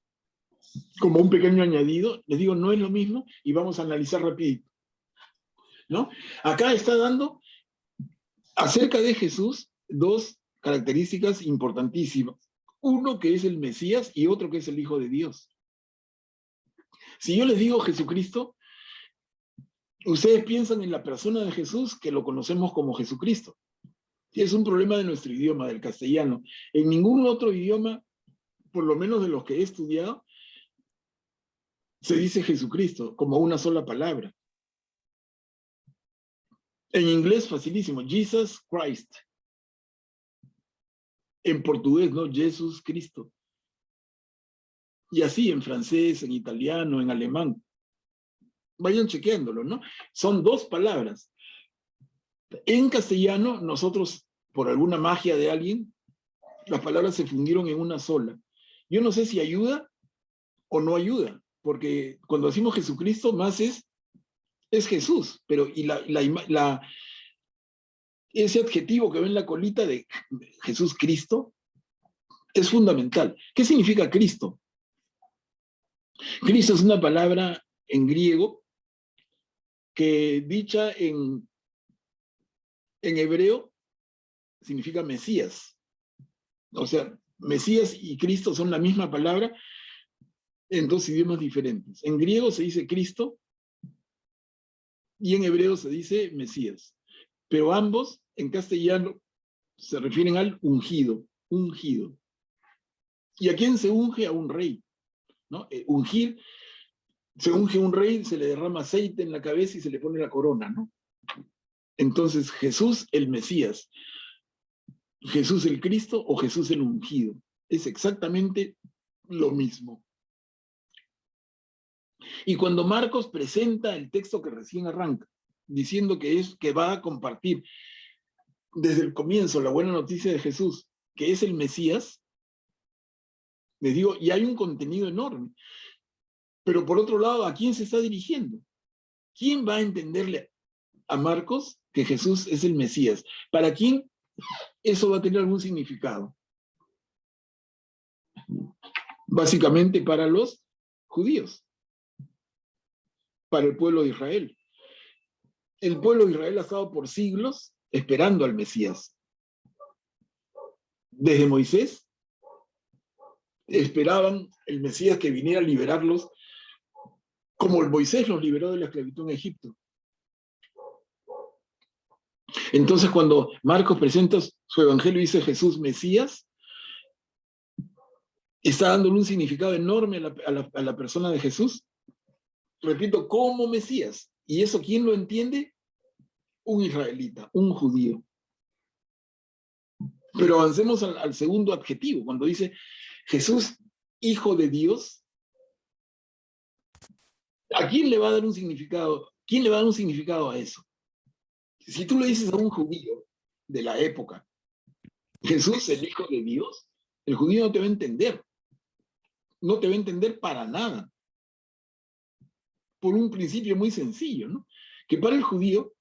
como un pequeño añadido, les digo, no es lo mismo, y vamos a analizar rapidito, ¿no? Acá está dando, acerca de Jesús, dos características importantísimas. Uno que es el Mesías y otro que es el Hijo de Dios. Si yo les digo Jesucristo, ustedes piensan en la persona de Jesús, que lo conocemos como Jesucristo. Es un problema de nuestro idioma, del castellano. En ningún otro idioma, por lo menos de los que he estudiado, se dice Jesucristo como una sola palabra. En inglés, facilísimo, Jesus Christ. En portugués, ¿no? Jesús Cristo. Y así en francés, en italiano, en alemán. Vayan chequeándolo, ¿no? Son dos palabras. En castellano, nosotros, por alguna magia de alguien, las palabras se fundieron en una sola. Yo no sé si ayuda o no ayuda, porque cuando decimos Jesucristo, más es Jesús, pero ese adjetivo que ve en la colita de Jesús Cristo es fundamental. ¿Qué significa Cristo? Cristo es una palabra en griego que dicha en hebreo significa Mesías. O sea, Mesías y Cristo son la misma palabra en dos idiomas diferentes. En griego se dice Cristo y en hebreo se dice Mesías. Pero ambos, en castellano, se refieren al ungido, ungido. ¿Y a quién se unge? A un rey, ¿no? Ungir, se unge un rey, se le derrama aceite en la cabeza y se le pone la corona, ¿no? Entonces, Jesús el Mesías, Jesús el Cristo o Jesús el ungido. Es exactamente lo mismo. Y cuando Marcos presenta el texto que recién arranca, diciendo que va a compartir desde el comienzo la buena noticia de Jesús, que es el Mesías, les digo, y hay un contenido enorme. Pero por otro lado, ¿a quién se está dirigiendo? ¿Quién va a entenderle a Marcos que Jesús es el Mesías? ¿Para quién eso va a tener algún significado? Básicamente para los judíos, para el pueblo de Israel. El pueblo de Israel ha estado por siglos esperando al Mesías. Desde Moisés esperaban el Mesías que viniera a liberarlos, como el Moisés los liberó de la esclavitud en Egipto. Entonces, cuando Marcos presenta su evangelio y dice Jesús Mesías, está dándole un significado enorme a la persona de Jesús, repito, como Mesías. ¿Y eso quién lo entiende? Un israelita, un judío. Pero avancemos al segundo adjetivo, cuando dice Jesús, hijo de Dios. ¿A quién le va a dar un significado? ¿Quién le va a dar un significado a eso? Si tú le dices a un judío de la época, Jesús, el hijo de Dios, el judío no te va a entender. No te va a entender para nada. Por un principio muy sencillo, ¿no? Que para el judío,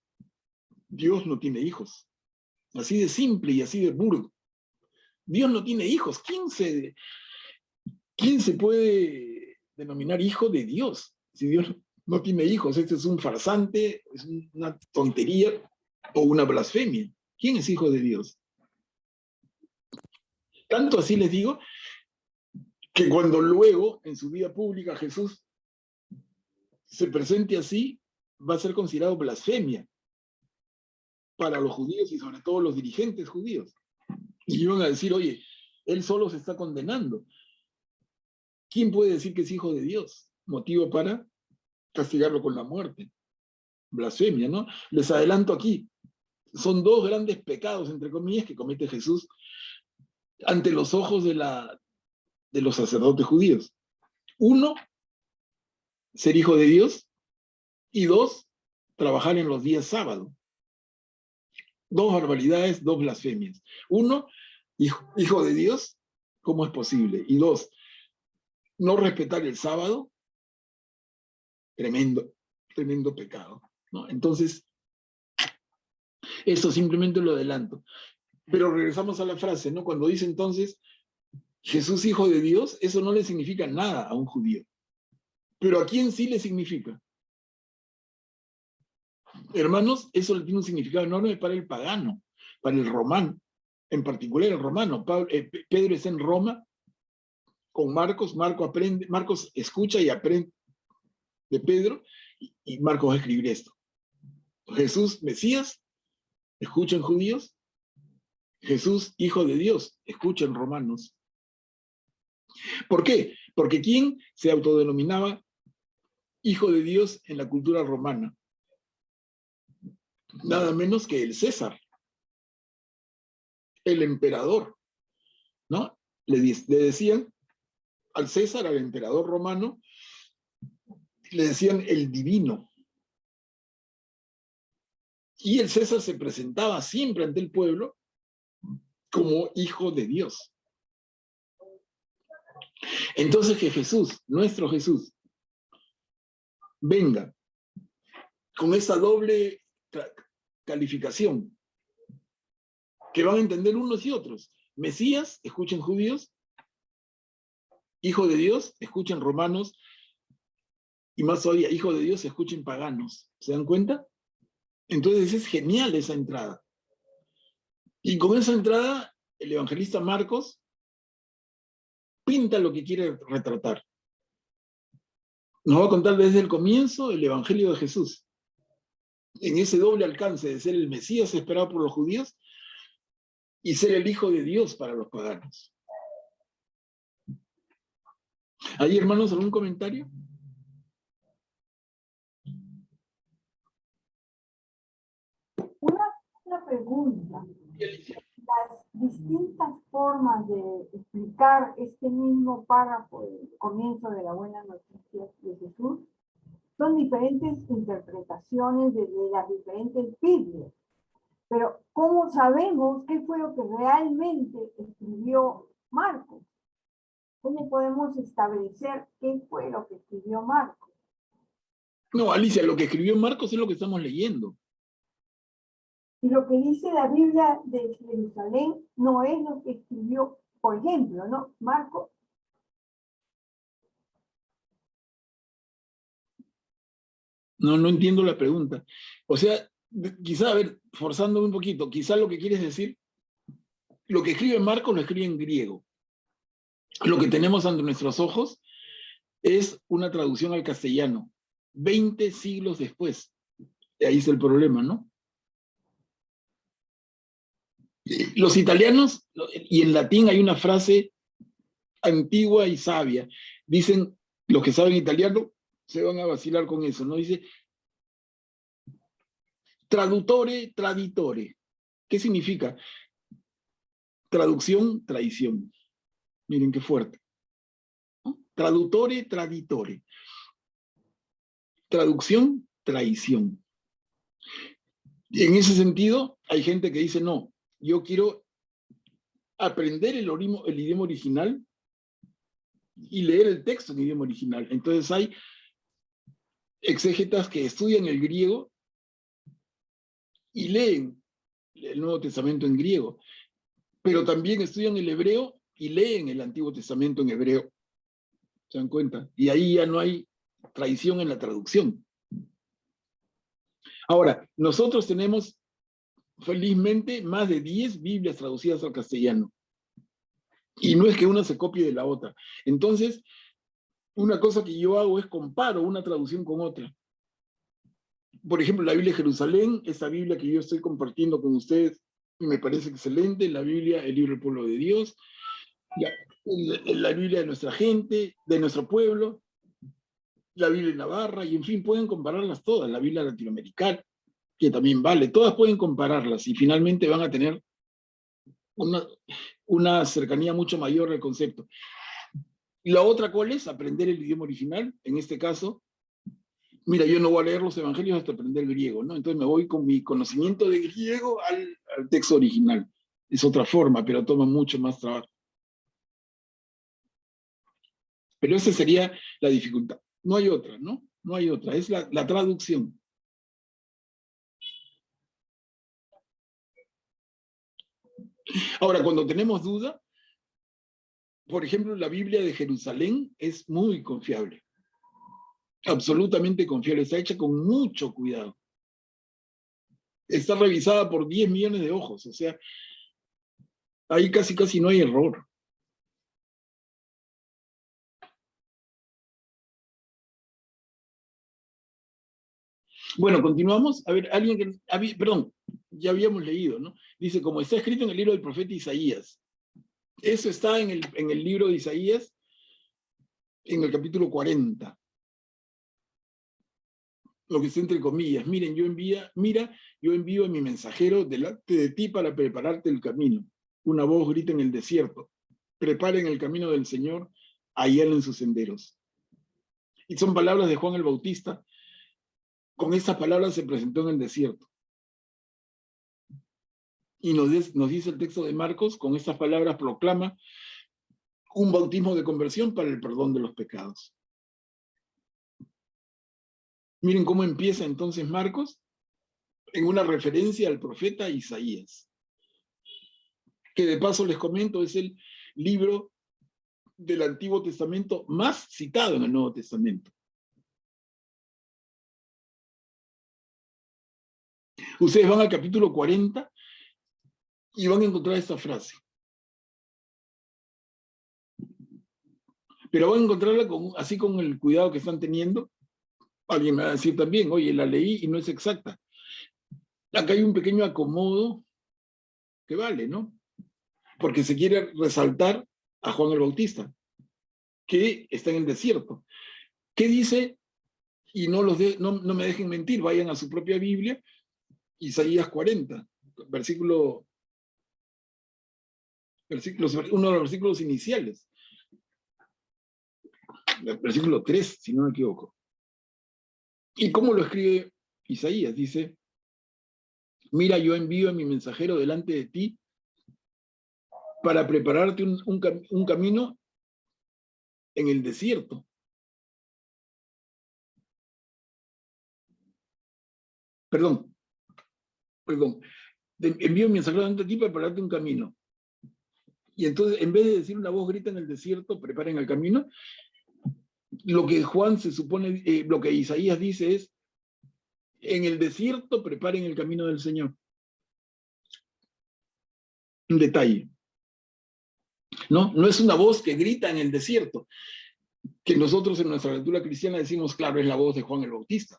Dios no tiene hijos. Así de simple y así de burdo. Dios no tiene hijos. ¿Quién se puede denominar hijo de Dios? Si Dios no tiene hijos, este es un farsante, es una tontería o una blasfemia. ¿Quién es hijo de Dios? Tanto así les digo, que cuando luego, en su vida pública, Jesús se presente así, va a ser considerado blasfemia para los judíos y sobre todo los dirigentes judíos. Y iban a decir, oye, él solo se está condenando. ¿Quién puede decir que es hijo de Dios? Motivo para castigarlo con la muerte. Blasfemia, ¿no? Les adelanto aquí. Son dos grandes pecados, entre comillas, que comete Jesús ante los ojos de los sacerdotes judíos. Uno, ser hijo de Dios. Y dos, trabajar en los días sábado. Dos barbaridades, dos blasfemias. Uno, hijo de Dios, ¿cómo es posible? Y dos, no respetar el sábado, tremendo pecado, ¿no? Entonces, eso simplemente lo adelanto. Pero regresamos a la frase, ¿no? Cuando dice entonces, Jesús hijo de Dios, eso no le significa nada a un judío. Pero ¿a quién sí le significa? Hermanos, eso le tiene un significado enorme para el pagano, para el romano, en particular el romano. Pedro está en Roma con Marcos, Marcos escucha y aprende de Pedro, y Marcos va a escribir esto. Jesús, Mesías, escuchan judíos. Jesús, hijo de Dios, escuchan romanos. ¿Por qué? Porque ¿quién se autodenominaba hijo de Dios en la cultura romana? Nada menos que el César, el emperador, ¿no? Le decían al César, al emperador romano, le decían el divino. Y el César se presentaba siempre ante el pueblo como hijo de Dios. Entonces que Jesús, nuestro Jesús, venga con esa doble calificación que van a entender unos y otros. Mesías, escuchen judíos, hijo de Dios, escuchen romanos, y más todavía, hijo de Dios, escuchen paganos. ¿Se dan cuenta? Entonces es genial esa entrada. Y con esa entrada, el evangelista Marcos pinta lo que quiere retratar. Nos va a contar desde el comienzo el evangelio de Jesús. En ese doble alcance de ser el Mesías esperado por los judíos y ser el Hijo de Dios para los paganos. ¿Hay, hermanos, algún comentario? Una pregunta. Las distintas formas de explicar este mismo párrafo del comienzo de la buena noticia de Jesús son diferentes interpretaciones de las diferentes Biblias. Pero ¿cómo sabemos qué fue lo que realmente escribió Marcos? ¿Cómo podemos establecer qué fue lo que escribió Marcos? No, Alicia, lo que escribió Marcos es lo que estamos leyendo. Y lo que dice la Biblia de Jerusalén no es lo que escribió, por ejemplo, ¿no? Marcos. No entiendo la pregunta. O sea, quizá, a ver, forzándome un poquito, quizá lo que quieres decir, lo que escribe Marcos lo escribe en griego. Lo que tenemos ante nuestros ojos es una traducción al castellano, 20 siglos después. Ahí es el problema, ¿no? Los italianos, y en latín hay una frase antigua y sabia, dicen, los que saben italiano, se van a vacilar con eso, ¿no? Dice, traduttore, traditore. ¿Qué significa? Traducción, traición. Miren qué fuerte, ¿no? Traduttore, traditore. Traducción, traición. Y en ese sentido, hay gente que dice, no, yo quiero aprender el idioma original y leer el texto en idioma original. Entonces hay exégetas que estudian el griego y leen el Nuevo Testamento en griego, pero también estudian el hebreo y leen el Antiguo Testamento en hebreo. ¿Se dan cuenta? Y ahí ya no hay traición en la traducción. Ahora, nosotros tenemos felizmente más de 10 Biblias traducidas al castellano. Y no es que una se copie de la otra. Entonces, una cosa que yo hago es comparo una traducción con otra. Por ejemplo, la Biblia de Jerusalén, esa Biblia que yo estoy compartiendo con ustedes, me parece excelente. La Biblia, el libro del pueblo de Dios, la Biblia de nuestra gente, de nuestro pueblo, la Biblia de Navarra, y en fin, pueden compararlas todas. La Biblia latinoamericana, que también vale, todas pueden compararlas y finalmente van a tener una cercanía mucho mayor al concepto. Y la otra, ¿cuál es? Aprender el idioma original. En este caso, mira, yo no voy a leer los evangelios hasta aprender griego, ¿no? Entonces me voy con mi conocimiento de griego al texto original. Es otra forma, pero toma mucho más trabajo. Pero esa sería la dificultad. No hay otra, ¿no? No hay otra. Es la traducción. Ahora, cuando tenemos duda, por ejemplo, la Biblia de Jerusalén es muy confiable. Absolutamente confiable. Está hecha con mucho cuidado. Está revisada por 10 millones de ojos. O sea, ahí casi no hay error. Bueno, continuamos. A ver, alguien que... perdón, ya habíamos leído, ¿no? Dice, como está escrito en el libro del profeta Isaías. Eso está en el libro de Isaías, en el capítulo 40. Lo que está entre comillas. Miren, yo envío a mi mensajero delante de ti para prepararte el camino. Una voz grita en el desierto. Preparen el camino del Señor, allanen sus senderos. Y son palabras de Juan el Bautista. Con estas palabras se presentó en el desierto. Y nos dice el texto de Marcos, con estas palabras proclama un bautismo de conversión para el perdón de los pecados. Miren cómo empieza entonces Marcos, en una referencia al profeta Isaías, que de paso les comento es el libro del Antiguo Testamento más citado en el Nuevo Testamento. Ustedes van al capítulo 40 y van a encontrar esta frase. Pero van a encontrarla así con el cuidado que están teniendo. Alguien me va a decir también, oye, la leí y no es exacta. Acá hay un pequeño acomodo que vale, ¿no? Porque se quiere resaltar a Juan el Bautista, que está en el desierto. ¿Qué dice? Y no me dejen mentir, vayan a su propia Biblia, Isaías 40, uno de los versículos iniciales. El versículo 3, si no me equivoco. ¿Y cómo lo escribe Isaías? Dice, mira, yo envío a mi mensajero delante de ti para prepararte un camino en el desierto. Perdón. Envío a mi mensajero delante de ti para prepararte un camino. Y entonces, en vez de decir una voz grita en el desierto, preparen el camino, lo que Juan se supone, lo que Isaías dice es, en el desierto preparen el camino del Señor. Un detalle. No es una voz que grita en el desierto, que nosotros en nuestra lectura cristiana decimos, claro, es la voz de Juan el Bautista,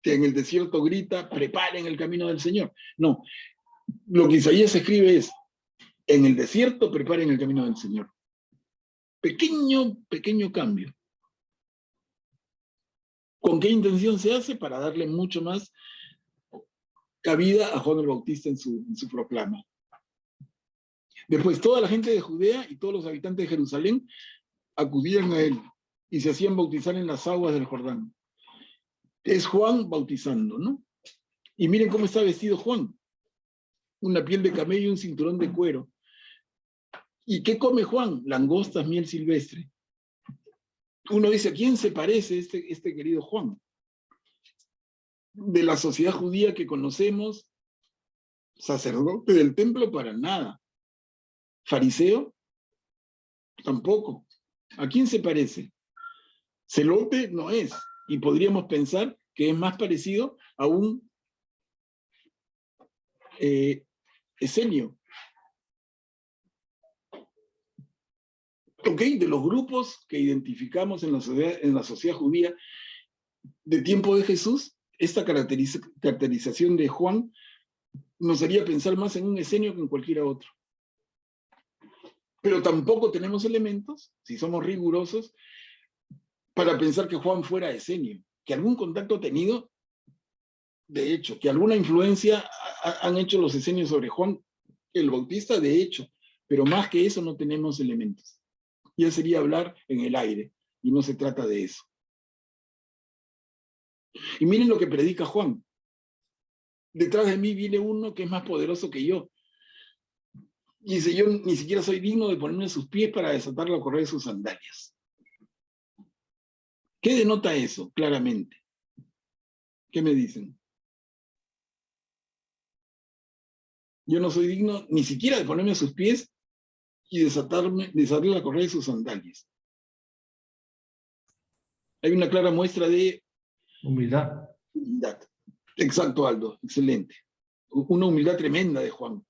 que en el desierto grita, preparen el camino del Señor. No, lo que Isaías escribe es, en el desierto preparen el camino del Señor. Pequeño cambio. ¿Con qué intención se hace? Para darle mucho más cabida a Juan el Bautista en su proclama. Después, toda la gente de Judea y todos los habitantes de Jerusalén acudían a él y se hacían bautizar en las aguas del Jordán. Es Juan bautizando, ¿no? Y miren cómo está vestido Juan. Una piel de camello y un cinturón de cuero. ¿Y qué come Juan? Langostas, miel silvestre. Uno dice, ¿a quién se parece este querido Juan? De la sociedad judía que conocemos, sacerdote del templo para nada. Fariseo, tampoco. ¿A quién se parece? Celote no es. Y podríamos pensar que es más parecido a un Esenio. Ok, de los grupos que identificamos en la sociedad judía de tiempo de Jesús, esta caracterización de Juan nos haría pensar más en un Esenio que en cualquiera otro. Pero tampoco tenemos elementos, si somos rigurosos, para pensar que Juan fuera Esenio, que algún contacto ha tenido, de hecho, que alguna influencia han hecho los esenios sobre Juan el Bautista, de hecho, pero más que eso no tenemos elementos. Ya sería hablar en el aire, y no se trata de eso. Y miren lo que predica Juan. Detrás de mí viene uno que es más poderoso que yo. Y dice, yo ni siquiera soy digno de ponerme en sus pies para desatarlo a correr de sus sandalias. ¿Qué denota eso, claramente? ¿Qué me dicen? Yo no soy digno ni siquiera de ponerme a sus pies y desatarle a correr de sus sandalias. Hay una clara muestra de humildad. Exacto, Aldo, excelente. Una humildad tremenda de Juan.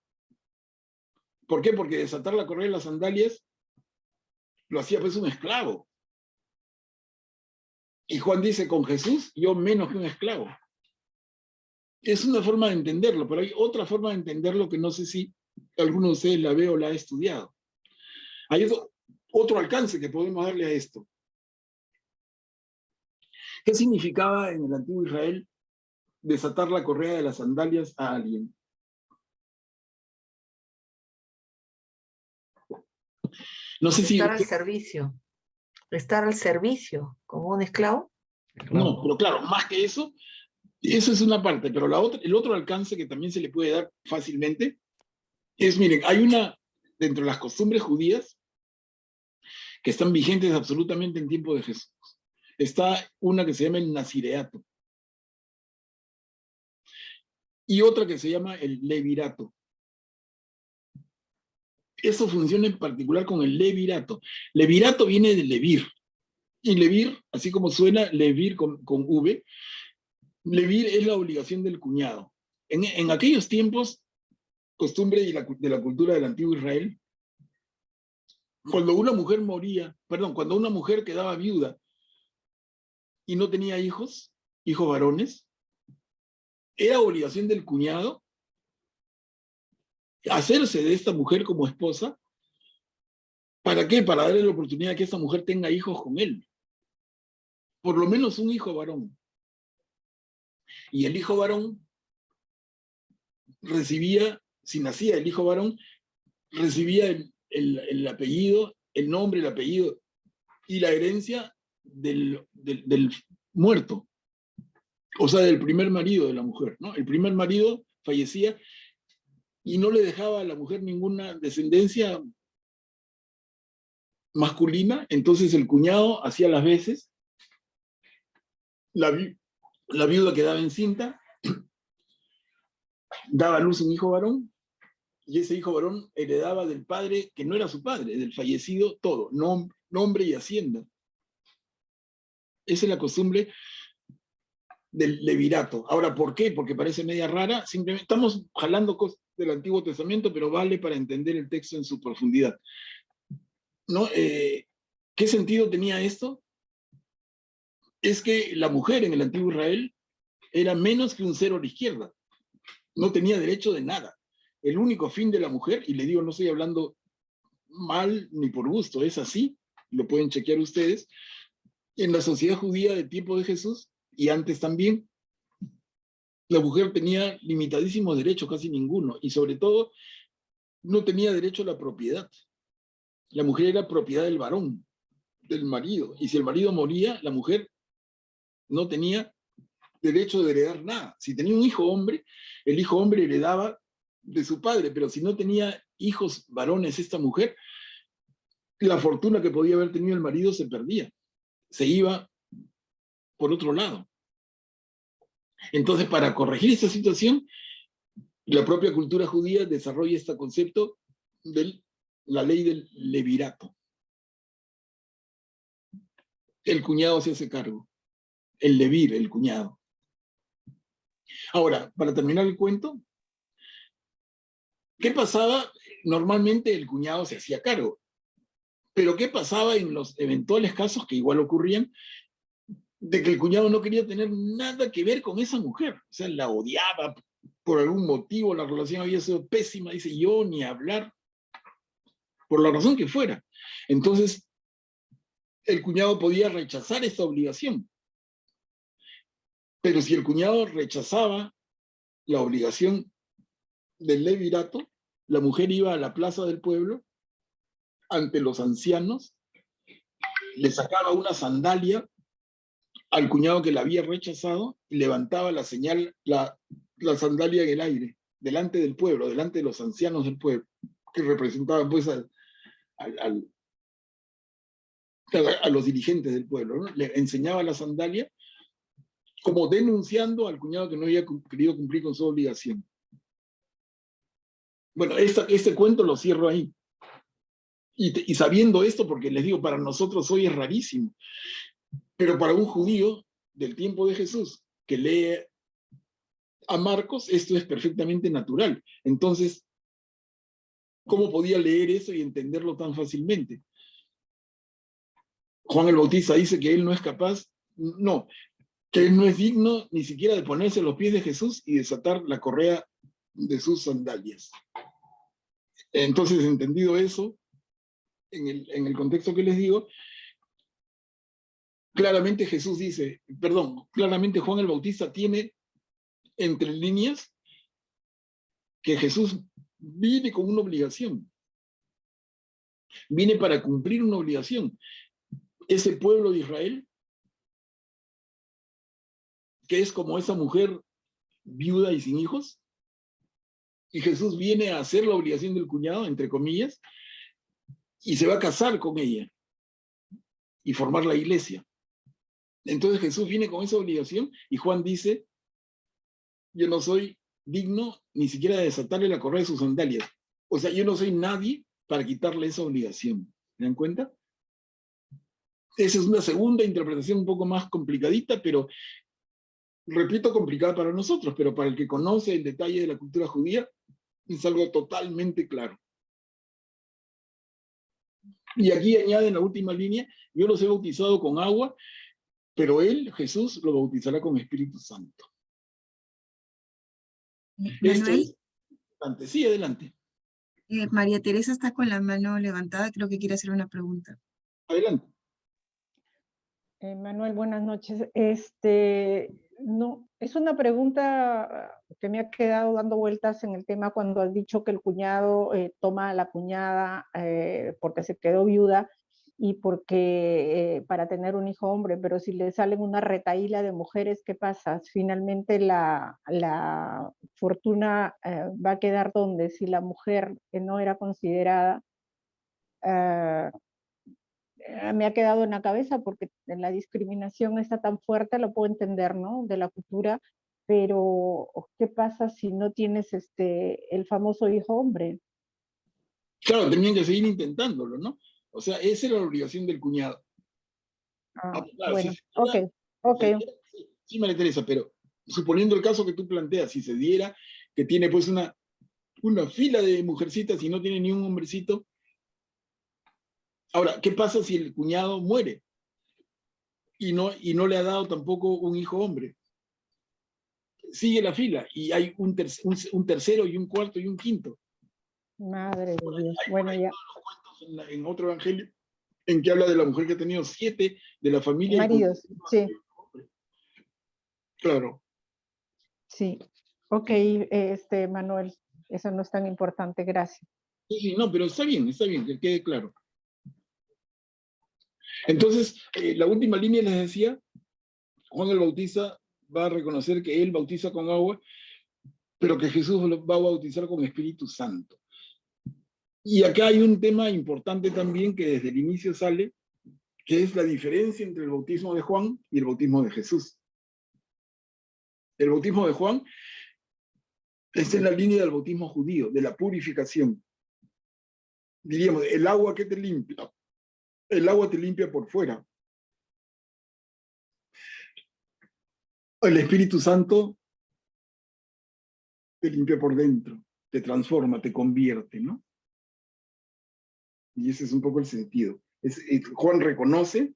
¿Por qué? Porque desatarle a correr las sandalias lo hacía pues un esclavo. Y Juan dice, con Jesús, yo menos que un esclavo. Es una forma de entenderlo, pero hay otra forma de entenderlo que no sé si alguno de ustedes la ve o la ha estudiado. Hay otro alcance que podemos darle a esto. ¿Qué significaba en el antiguo Israel desatar la correa de las sandalias a alguien? No sé si... Estar al servicio. Estar al servicio, como un esclavo. No, pero claro, más que eso es una parte, pero el otro alcance que también se le puede dar fácilmente es, miren, hay una, dentro de las costumbres judías, que están vigentes absolutamente en tiempo de Jesús. Está una que se llama el nazireato. Y otra que se llama el levirato. Eso funciona en particular con el levirato. Levirato viene de levir. Y levir, así como suena, levir con V, levir es la obligación del cuñado. En aquellos tiempos, costumbre de la cultura del antiguo Israel, cuando una mujer moría, cuando una mujer quedaba viuda y no tenía hijos varones, era obligación del cuñado hacerse de esta mujer como esposa. ¿Para qué? Para darle la oportunidad de que esta mujer tenga hijos con él. Por lo menos un hijo varón. Y el hijo varón recibía, si nacía el hijo varón, recibía el apellido, el nombre, el apellido y la herencia del muerto. O sea, del primer marido de la mujer, ¿no? El primer marido fallecía y no le dejaba a la mujer ninguna descendencia masculina, entonces el cuñado hacía las veces, la viuda quedaba encinta, daba a luz un hijo varón, y ese hijo varón heredaba del padre, que no era su padre, del fallecido, todo, nombre y hacienda. Esa es la costumbre del levirato. Ahora, ¿por qué? Porque parece media rara, simplemente estamos jalando cosas del Antiguo Testamento, pero vale para entender el texto en su profundidad. ¿No? ¿Qué sentido tenía esto? Es que la mujer en el antiguo Israel era menos que un cero a la izquierda. No tenía derecho de nada. El único fin de la mujer, y le digo, no estoy hablando mal ni por gusto, es así, lo pueden chequear ustedes, en la sociedad judía de tiempo de Jesús, y antes también, la mujer tenía limitadísimos derechos, casi ninguno, y sobre todo no tenía derecho a la propiedad. La mujer era propiedad del varón, del marido, y si el marido moría, la mujer no tenía derecho de heredar nada. Si tenía un hijo hombre, el hijo hombre heredaba de su padre, pero si no tenía hijos varones esta mujer, la fortuna que podía haber tenido el marido se perdía, se iba por otro lado. Entonces, para corregir esta situación, la propia cultura judía desarrolla este concepto de la ley del levirato. El cuñado se hace cargo, el levir, el cuñado. Ahora, para terminar el cuento, ¿qué pasaba? Normalmente el cuñado se hacía cargo. Pero ¿qué pasaba en los eventuales casos que igual ocurrían? De que el cuñado no quería tener nada que ver con esa mujer. O sea, la odiaba por algún motivo, la relación había sido pésima, dice yo, ni hablar, por la razón que fuera. Entonces, el cuñado podía rechazar esta obligación. Pero si el cuñado rechazaba la obligación del levirato, la mujer iba a la plaza del pueblo, ante los ancianos, le sacaba una sandalia al cuñado que la había rechazado y levantaba la señal, la sandalia en el aire, delante del pueblo, delante de los ancianos del pueblo, que representaban pues a los dirigentes del pueblo, ¿no? Le enseñaba la sandalia como denunciando al cuñado que no había querido cumplir con su obligación. Bueno, este cuento lo cierro ahí. Y sabiendo esto, porque les digo, para nosotros hoy es rarísimo, pero para un judío del tiempo de Jesús que lee a Marcos, esto es perfectamente natural. Entonces, ¿cómo podía leer eso y entenderlo tan fácilmente? Juan el Bautista dice que él no es capaz, no, que él no es digno ni siquiera de ponerse a los pies de Jesús y desatar la correa de sus sandalias. Entonces, entendido eso, en el contexto que les digo, claramente Jesús dice, claramente Juan el Bautista tiene entre líneas que Jesús viene con una obligación. Viene para cumplir una obligación. Ese pueblo de Israel, que es como esa mujer viuda y sin hijos, y Jesús viene a hacer la obligación del cuñado, entre comillas, y se va a casar con ella y formar la iglesia. Entonces Jesús viene con esa obligación y Juan dice, yo no soy digno ni siquiera de desatarle la correa de sus sandalias. O sea, yo no soy nadie para quitarle esa obligación. ¿Se dan cuenta? Esa es una segunda interpretación un poco más complicadita, pero, repito, complicada para nosotros, pero para el que conoce el detalle de la cultura judía, es algo totalmente claro. Y aquí añade en la última línea, yo los he bautizado con agua, pero él, Jesús, lo bautizará con Espíritu Santo. Esto es importante. Sí, adelante. María Teresa está con la mano levantada, creo que quiere hacer una pregunta. Adelante. Manuel, buenas noches. No, es una pregunta que me ha quedado dando vueltas en el tema cuando has dicho que el cuñado toma a la cuñada porque se quedó viuda y porque para tener un hijo hombre, pero si le salen una retahíla de mujeres, ¿qué pasa? Finalmente la fortuna va a quedar donde si la mujer que no era considerada me ha quedado en la cabeza porque la discriminación está tan fuerte, lo puedo entender, ¿no? De la cultura, pero ¿qué pasa si no tienes el famoso hijo hombre? Claro, tenían que seguir intentándolo, ¿no? O sea, esa era la obligación del cuñado. Claro, bueno, si ok. Sí, María Teresa, pero suponiendo el caso que tú planteas, si se diera que tiene pues una fila de mujercitas y no tiene ni un hombrecito. Ahora, ¿qué pasa si el cuñado muere y no le ha dado tampoco un hijo hombre? Sigue la fila y hay un tercero y un cuarto y un quinto. Madre de Dios. Bueno, ya. En otro evangelio, en que habla de la mujer que ha tenido 7 de la familia. Maridos, sí. Claro. Sí. Ok, Manuel, eso no es tan importante, gracias. Sí, no, pero está bien, que quede claro. Entonces, la última línea les decía, Juan el Bautista va a reconocer que él bautiza con agua, pero que Jesús lo va a bautizar con Espíritu Santo. Y acá hay un tema importante también que desde el inicio sale, que es la diferencia entre el bautismo de Juan y el bautismo de Jesús. El bautismo de Juan está en la línea del bautismo judío, de la purificación. Diríamos, el agua que te limpia, el agua te limpia por fuera. El Espíritu Santo te limpia por dentro, te transforma, te convierte, ¿no? Y ese es un poco el sentido. Juan reconoce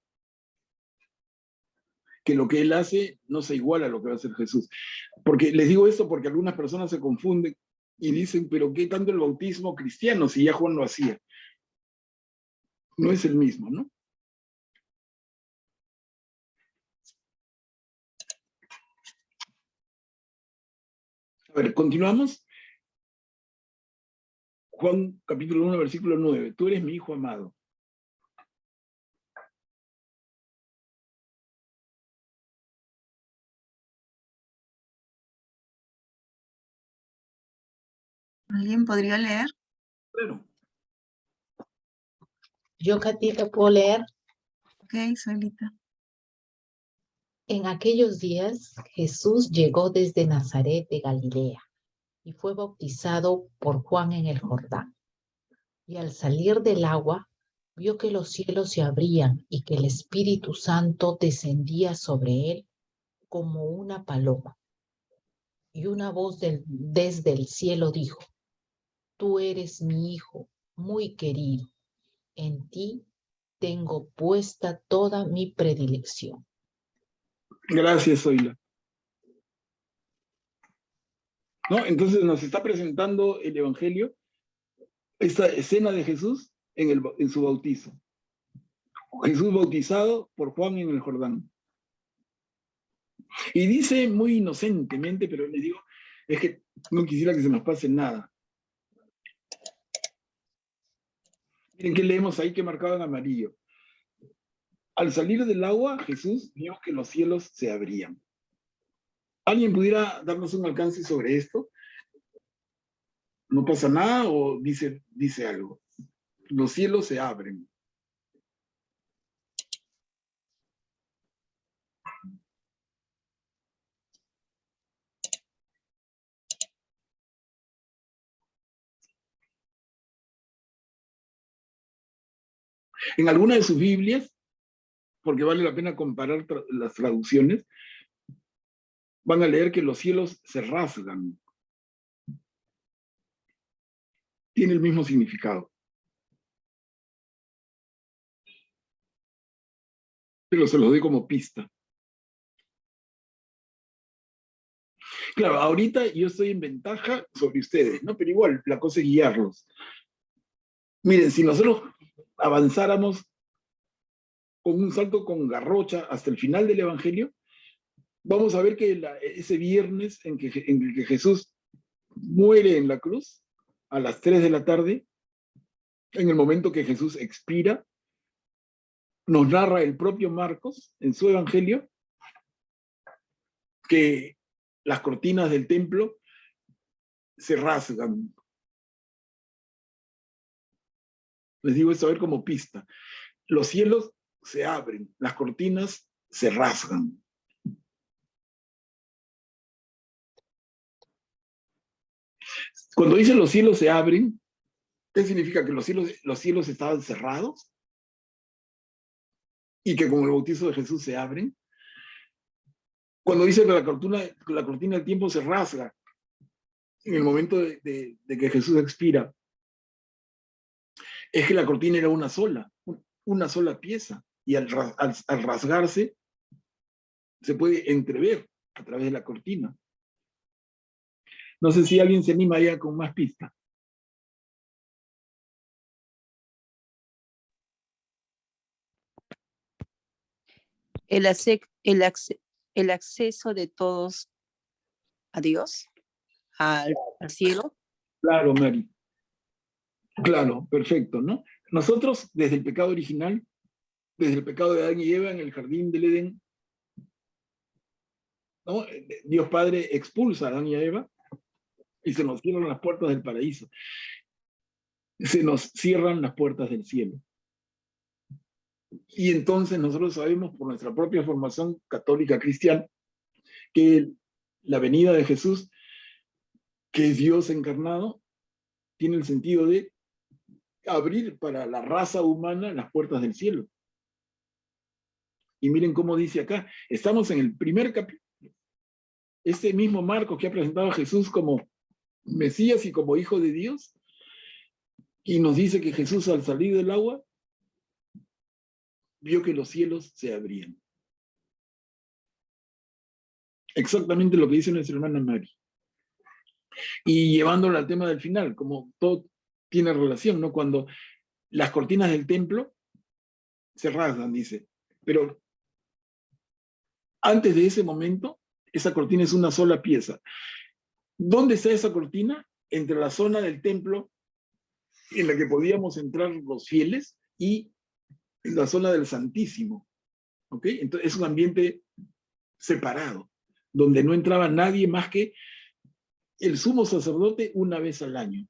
que lo que él hace no se iguala a lo que va a hacer Jesús. Porque les digo esto porque algunas personas se confunden y dicen, pero ¿qué tanto el bautismo cristiano si ya Juan lo hacía? No es el mismo, ¿no? A ver, continuamos. Juan capítulo 1, versículo 9. Tú eres mi hijo amado. ¿Alguien podría leer? Claro. Yo, Catita, puedo leer. Ok, Solita. En aquellos días, Jesús llegó desde Nazaret de Galilea y fue bautizado por Juan en el Jordán. Y al salir del agua, vio que los cielos se abrían y que el Espíritu Santo descendía sobre él como una paloma. Y una voz desde el cielo dijo: Tú eres mi Hijo, muy querido. En ti tengo puesta toda mi predilección. Gracias, Zoila. ¿No? Entonces nos está presentando el Evangelio, esta escena de Jesús en su bautizo. Jesús bautizado por Juan en el Jordán. Y dice muy inocentemente, pero le digo, es que no quisiera que se nos pase nada. Miren qué leemos ahí que marcado en amarillo. Al salir del agua, Jesús vio que los cielos se abrían. ¿Alguien pudiera darnos un alcance sobre esto? ¿No pasa nada o dice algo? Los cielos se abren. En alguna de sus Biblias, porque vale la pena comparar las traducciones, van a leer que los cielos se rasgan. Tiene el mismo significado. Pero se los doy como pista. Claro, ahorita yo estoy en ventaja sobre ustedes, ¿no? Pero igual, la cosa es guiarlos. Miren, si nosotros avanzáramos con un salto con garrocha hasta el final del Evangelio, vamos a ver que ese viernes en el que Jesús muere en la cruz, a las 3 de la tarde, en el momento que Jesús expira, nos narra el propio Marcos en su Evangelio que las cortinas del templo se rasgan. Les digo esto a ver como pista. Los cielos se abren, las cortinas se rasgan. Cuando dicen los cielos se abren, ¿qué significa? ¿Que los cielos estaban cerrados? ¿Y que con el bautizo de Jesús se abren? Cuando dice que la cortina del tiempo se rasga en el momento de que Jesús expira, es que la cortina era una sola pieza, y al rasgarse se puede entrever a través de la cortina. No sé si alguien se anima ya con más pistas. El el acceso de todos a Dios, al cielo. Claro, Mary. Claro, perfecto, ¿no? Nosotros, desde el pecado original, desde el pecado de Adán y Eva en el jardín del Edén, ¿no? Dios Padre expulsa a Adán y a Eva y se nos cierran las puertas del paraíso. Se nos cierran las puertas del cielo. Y entonces nosotros sabemos por nuestra propia formación católica cristiana que la venida de Jesús, que es Dios encarnado, tiene el sentido de abrir para la raza humana las puertas del cielo. Y miren cómo dice acá, estamos en el primer capítulo. Este mismo Marcos que ha presentado a Jesús como Mesías y como Hijo de Dios, y nos dice que Jesús al salir del agua, vio que los cielos se abrían. Exactamente lo que dice nuestra hermana Mari. Y llevándolo al tema del final, como todo tiene relación, ¿no? Cuando las cortinas del templo se rasgan, dice, pero antes de ese momento, esa cortina es una sola pieza. ¿Dónde está esa cortina? Entre la zona del templo en la que podíamos entrar los fieles y la zona del Santísimo. ¿Ok? Entonces es un ambiente separado, donde no entraba nadie más que el sumo sacerdote una vez al año.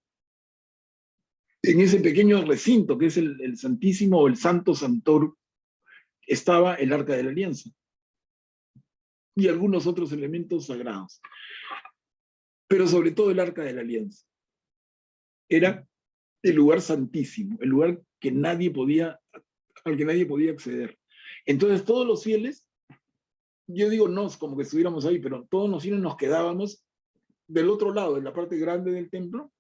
En ese pequeño recinto que es el Santísimo o el Santo Santorum, estaba el Arca de la Alianza y algunos otros elementos sagrados. Pero sobre todo el Arca de la Alianza. Era el lugar santísimo, el lugar que nadie podía, al que nadie podía acceder. Entonces todos los fieles, yo digo nos, como que estuviéramos ahí, pero todos los fieles nos quedábamos del otro lado, en la parte grande del templo,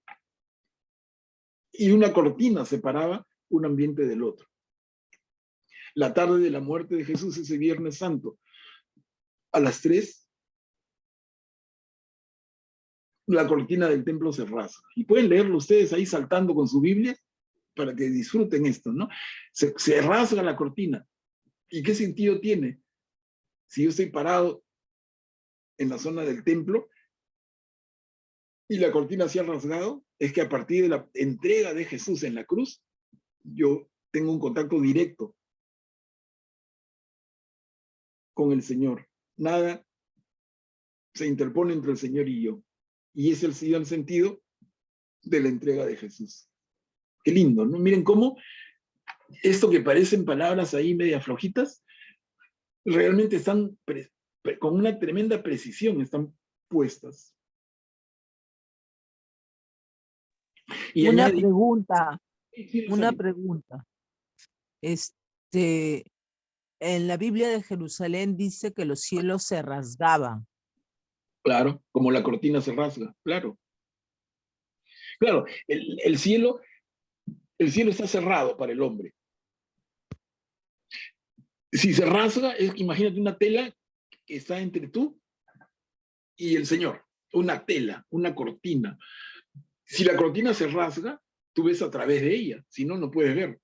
y una cortina separaba un ambiente del otro. La tarde de la muerte de Jesús, ese Viernes Santo, a las 3, la cortina del templo se rasga. Y pueden leerlo ustedes ahí saltando con su Biblia para que disfruten esto, ¿no? Se rasga la cortina. ¿Y qué sentido tiene? Si yo estoy parado en la zona del templo y la cortina se ha rasgado, es que a partir de la entrega de Jesús en la cruz, yo tengo un contacto directo con el Señor. Nada se interpone entre el Señor y yo. Y ese ha sido el sentido de la entrega de Jesús. Qué lindo, ¿no? Miren cómo esto que parecen palabras ahí media flojitas, realmente están con una tremenda precisión, están puestas. Y Una añade, pregunta, sí, una Rosario. pregunta. En la Biblia de Jerusalén dice que los cielos se rasgaban. Claro, como la cortina se rasga, claro. Claro, el cielo está cerrado para el hombre. Si se rasga, imagínate una tela que está entre tú y el Señor. Una tela, una cortina. Si la cortina se rasga, tú ves a través de ella. Si no, no puedes ver.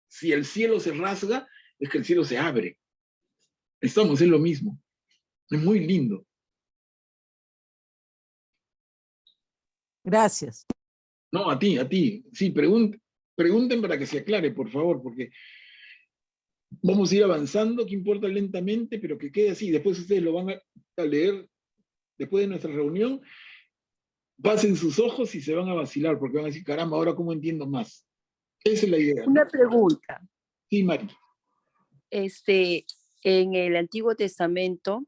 Si el cielo se rasga, es que el cielo se abre. Estamos en lo mismo. Es muy lindo. Gracias. No, a ti. Sí, pregunten para que se aclare, por favor, porque vamos a ir avanzando, que importa lentamente, pero que quede así. Después ustedes lo van a leer después de nuestra reunión. Pasen sus ojos y se van a vacilar, porque van a decir, caramba, ahora cómo entiendo más. Esa es la idea. Una pregunta. Sí, Mari. En el Antiguo Testamento,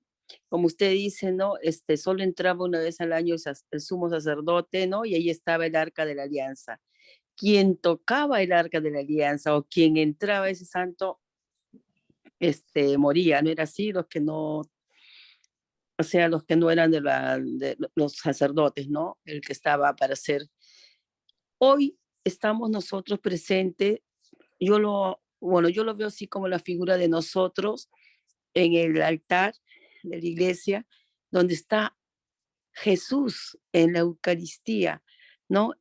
como usted dice, ¿no? Solo entraba una vez al año el sumo sacerdote, ¿no? Y ahí estaba el Arca de la Alianza. Quien tocaba el Arca de la Alianza o quien entraba a ese santo, moría, ¿no era así? Los que no, o sea, los que no eran de los sacerdotes, ¿no? El que estaba para ser. Hoy estamos nosotros presentes, yo lo veo así como la figura de nosotros en el altar de la iglesia, donde está Jesús en la Eucaristía, ¿no?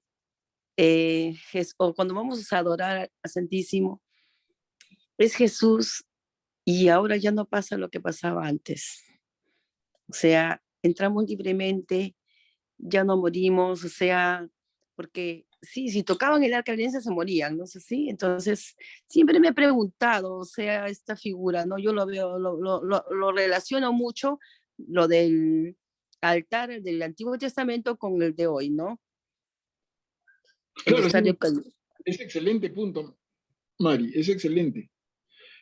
O cuando vamos a adorar al Santísimo, es Jesús y ahora ya no pasa lo que pasaba antes. O sea, entramos libremente, ya no morimos, o sea, porque sí, si tocaban el arca de la alianza se morían, ¿no es así? Entonces, siempre me he preguntado, o sea, esta figura, ¿no? Yo lo veo, lo relaciono mucho, lo del altar del Antiguo Testamento con el de hoy, ¿no? El Claro, estadio es excelente punto, Mari, es excelente.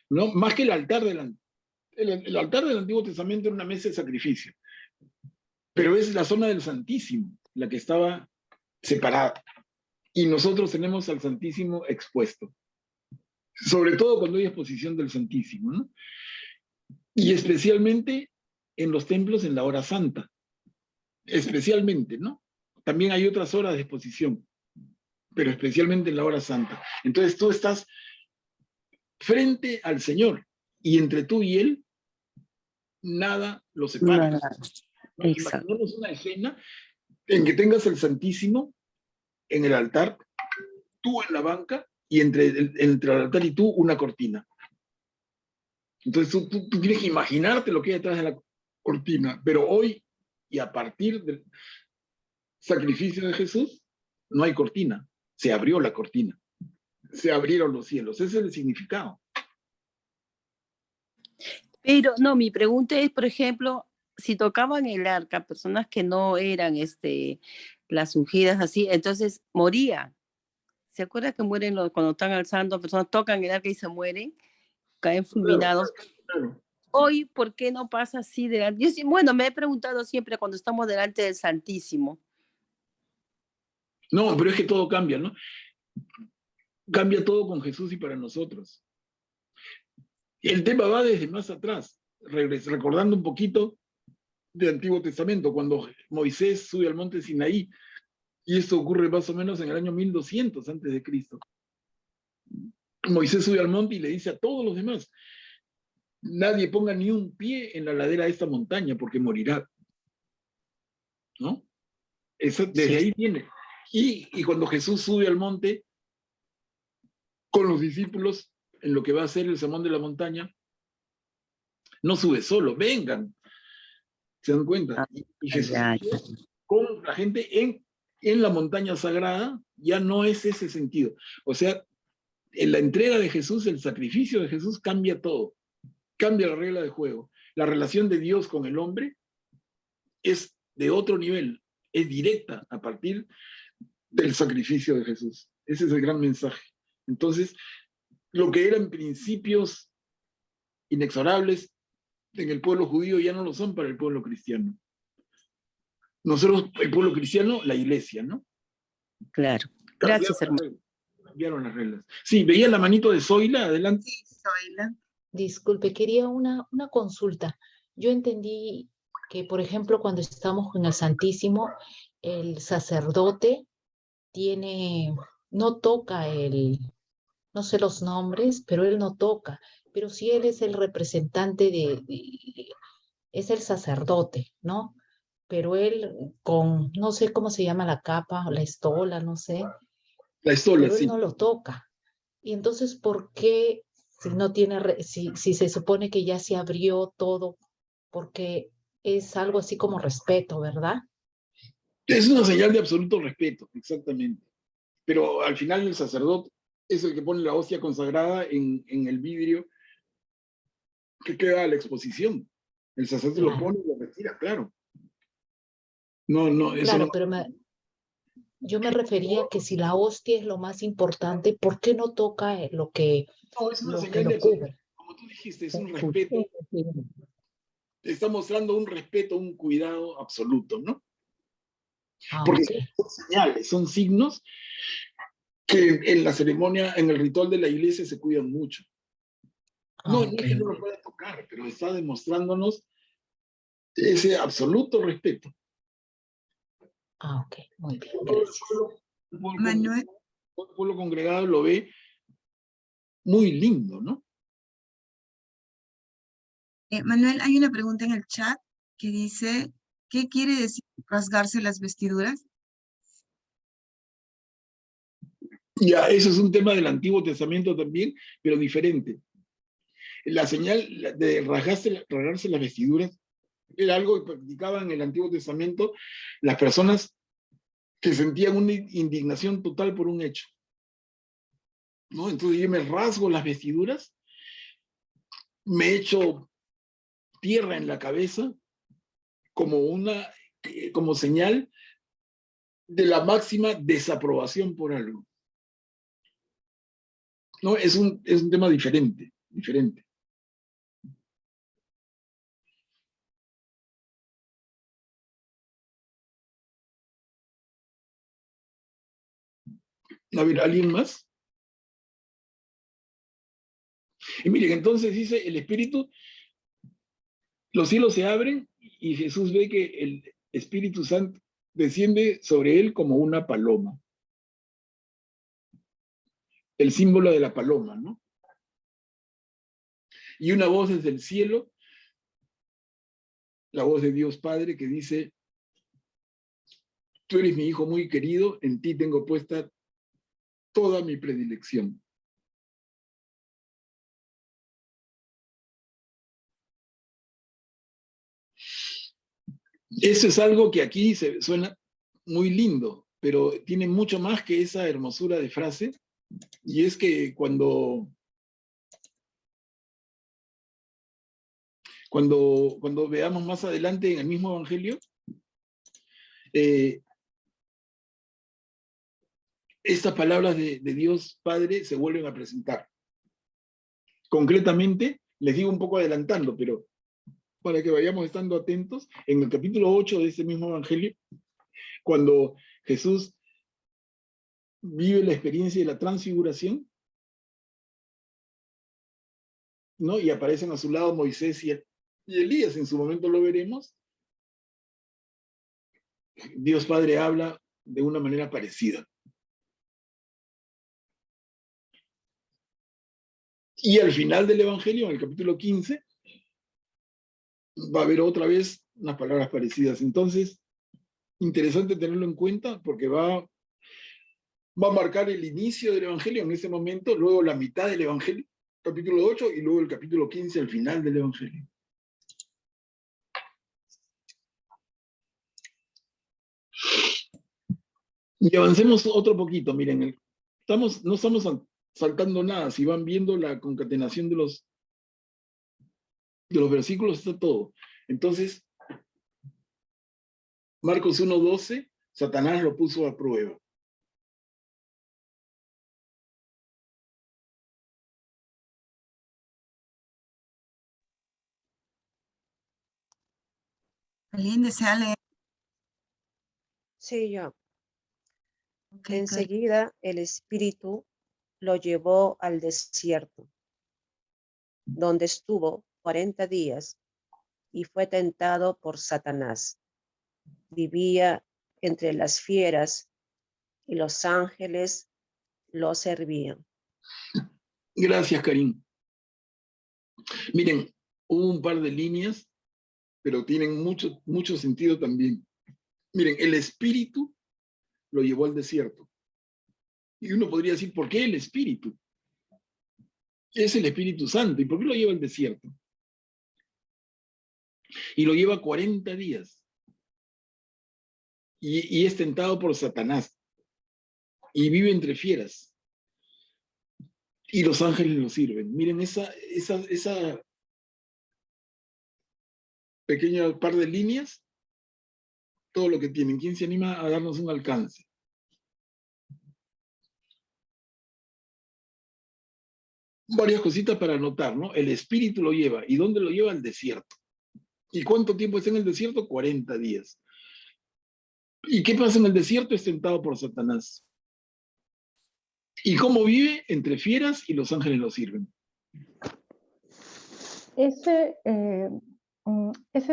¿No? Más que el altar el altar del Antiguo Testamento era una mesa de sacrificio, pero es la zona del Santísimo la que estaba separada. Y nosotros tenemos al Santísimo expuesto, sobre todo cuando hay exposición del Santísimo, ¿no? Y especialmente en los templos en la hora santa, especialmente, ¿no? También hay otras horas de exposición, pero especialmente en la hora santa. Entonces tú estás frente al Señor, y entre tú y Él, nada lo separa. Nada. Exacto. Imaginemos una escena en que tengas el Santísimo en el altar, tú en la banca, y entre el altar y tú una cortina. Entonces tú tienes que imaginarte lo que hay detrás de la cortina, pero hoy, y a partir del sacrificio de Jesús, no hay cortina, se abrió la cortina, se abrieron los cielos, ese es el significado. Pero no, mi pregunta es, por ejemplo, si tocaban el arca, personas que no eran las ungidas así, entonces morían. ¿Se acuerda que mueren cuando están alzando, personas tocan el arca y se mueren, caen fulminados? Claro. Hoy, ¿por qué no pasa así delante? Yo, bueno, me he preguntado siempre cuando estamos delante del Santísimo. No, pero es que todo cambia, ¿no? Cambia todo con Jesús y para nosotros. El tema va desde más atrás, recordando un poquito del Antiguo Testamento, cuando Moisés sube al monte Sinaí, y esto ocurre más o menos en el año 1200 antes de Cristo. Moisés sube al monte y le dice a todos los demás, nadie ponga ni un pie en la ladera de esta montaña porque morirá. ¿No? Eso, desde ahí viene. Y cuando Jesús sube al monte con los discípulos en lo que va a ser el sermón de la montaña, no sube solo, vengan. ¿Se dan cuenta? Y Jesús con la gente en la montaña sagrada, ya no es ese sentido. O sea, en la entrega de Jesús, el sacrificio de Jesús cambia todo. Cambia la regla de juego. La relación de Dios con el hombre es de otro nivel, es directa a partir del sacrificio de Jesús. Ese es el gran mensaje. Entonces, lo que eran principios inexorables en el pueblo judío ya no lo son para el pueblo cristiano. Nosotros, el pueblo cristiano, la iglesia, ¿no? Claro. Gracias, hermano. Cambiaron las reglas. Sí, veía la manito de Zoila, adelante. Sí, Zoila. Disculpe, quería una consulta. Yo entendí que, por ejemplo, cuando estamos con el Santísimo, el sacerdote no toca no sé los nombres, pero él no toca. Pero si él es el representante es el sacerdote, ¿no? Pero él no sé cómo se llama la capa, la estola, no sé. La estola, pero sí. él no lo toca. Y entonces, ¿por qué si no tiene, si se supone que ya se abrió todo? Porque es algo así como respeto, ¿verdad? Es una señal de absoluto respeto, exactamente. Pero al final el sacerdote es el que pone la hostia consagrada en el vidrio que queda a la exposición. El sacerdote lo pone y lo retira, claro. No, eso claro, no. Pero yo me refería que si la hostia es lo más importante, ¿por qué no toca lo que es una lo señal de cubre? Como tú dijiste, es un respeto. Está mostrando un respeto, un cuidado absoluto, ¿no? Porque son señales, son signos que en la ceremonia, en el ritual de la iglesia se cuidan mucho. No es que no lo pueda tocar, pero está demostrándonos ese absoluto respeto. Ok, muy bien, gracias. Manuel. El pueblo congregado lo ve muy lindo, ¿no? Manuel, hay una pregunta en el chat que dice, ¿qué quiere decir rasgarse las vestiduras? Ya, eso es un tema del Antiguo Testamento también, pero diferente. La señal de rasgarse las vestiduras Era algo que practicaban en el Antiguo Testamento las personas que sentían una indignación total por un hecho, ¿no? Entonces yo me rasgo las vestiduras, me echo tierra en la cabeza como señal de la máxima desaprobación por algo. ¿No? Es un tema diferente. A ver, ¿alguien más? Y miren, entonces dice el Espíritu, los cielos se abren y Jesús ve que el Espíritu Santo desciende sobre él como una paloma. El símbolo de la paloma, ¿no? Y una voz desde el cielo, la voz de Dios Padre, que dice: tú eres mi hijo muy querido, en ti tengo puesta toda mi predilección. Eso es algo que aquí suena muy lindo, pero tiene mucho más que esa hermosura de frase, y es que cuando veamos más adelante en el mismo Evangelio, estas palabras de Dios Padre se vuelven a presentar. Concretamente, les digo un poco adelantando, pero para que vayamos estando atentos, en el capítulo 8 de ese mismo Evangelio, cuando Jesús vive la experiencia de la transfiguración, ¿no? Y aparecen a su lado Moisés y Elías, en su momento lo veremos, Dios Padre habla de una manera parecida. Y al final del Evangelio, en el capítulo 15, va a haber otra vez unas palabras parecidas. Entonces, interesante tenerlo en cuenta porque va a marcar el inicio del Evangelio en ese momento, luego la mitad del Evangelio, capítulo 8, y luego el capítulo 15 al final del Evangelio. Y avancemos otro poquito, miren, no estamos saltando nada, si van viendo la concatenación de los versículos está todo. Entonces, Marcos 1:12, Satanás lo puso a prueba. ¿Alguien desea leer? Sí, yo. Okay, Enseguida el Espíritu lo llevó al desierto, donde estuvo 40 días y fue tentado por Satanás. Vivía entre las fieras y los ángeles lo servían. Gracias, Karim. Miren, hubo un par de líneas, pero tienen mucho sentido también. Miren, el Espíritu lo llevó al desierto. Y uno podría decir, ¿por qué el Espíritu? Es el Espíritu Santo. ¿Y por qué lo lleva al desierto? Y lo lleva 40 días. Y es tentado por Satanás. Y vive entre fieras. Y los ángeles lo sirven. Miren esa pequeña par de líneas, todo lo que tienen. ¿Quién se anima a darnos un alcance? Varias cositas para anotar, ¿no? El Espíritu lo lleva. ¿Y dónde lo lleva? Al desierto. ¿Y cuánto tiempo está en el desierto? 40 días. ¿Y qué pasa en el desierto? Es tentado por Satanás. ¿Y cómo vive? Entre fieras y los ángeles lo sirven. Ese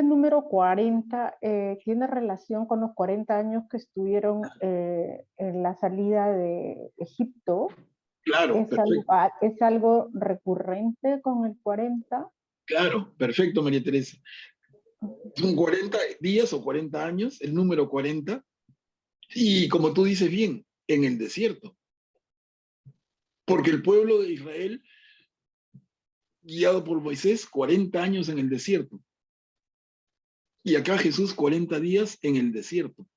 número 40 tiene relación con los 40 años que estuvieron en la salida de Egipto. Claro, ¿Es algo recurrente con el 40? Claro, perfecto, María Teresa. Son 40 días o 40 años, el número 40, y como tú dices bien, en el desierto. Porque el pueblo de Israel, guiado por Moisés, 40 años en el desierto. Y acá Jesús 40 días en el desierto.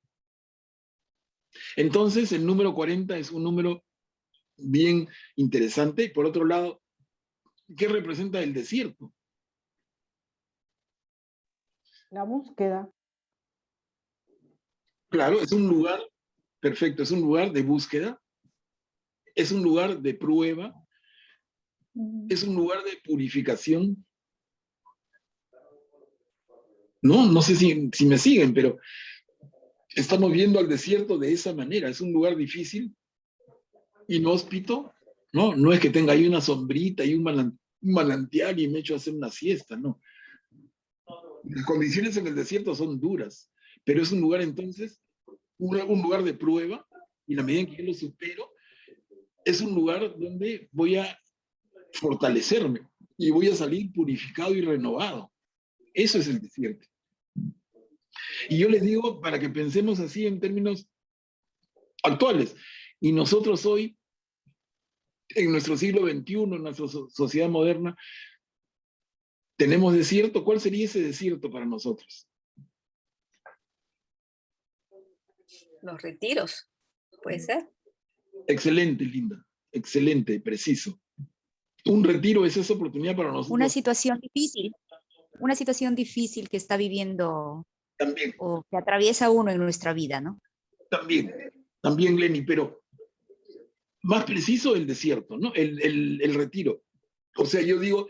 Entonces el número 40 es un número bien interesante. Por otro lado, ¿qué representa el desierto? La búsqueda. Claro, es un lugar, perfecto, es un lugar de búsqueda, es un lugar de prueba, es un lugar de purificación. No sé si me siguen, pero estamos viendo al desierto de esa manera. Es un lugar difícil, inhóspito, ¿no? No es que tenga ahí una sombrita y un manantial y me echo a hacer una siesta, no. Las condiciones en el desierto son duras, pero es un lugar entonces, un lugar de prueba, y en la medida en que yo lo supero, es un lugar donde voy a fortalecerme y voy a salir purificado y renovado. Eso es el desierto. Y yo les digo, para que pensemos así en términos actuales, y nosotros hoy, en nuestro siglo XXI, en nuestra sociedad moderna, tenemos desierto. ¿Cuál sería ese desierto para nosotros? Los retiros, puede ser. Excelente, Linda. Excelente, preciso. Un retiro es esa oportunidad para nosotros. Una situación difícil que está viviendo también, o que atraviesa uno en nuestra vida, ¿no? También, Lenny, pero más preciso el desierto, ¿no? El retiro. O sea, yo digo,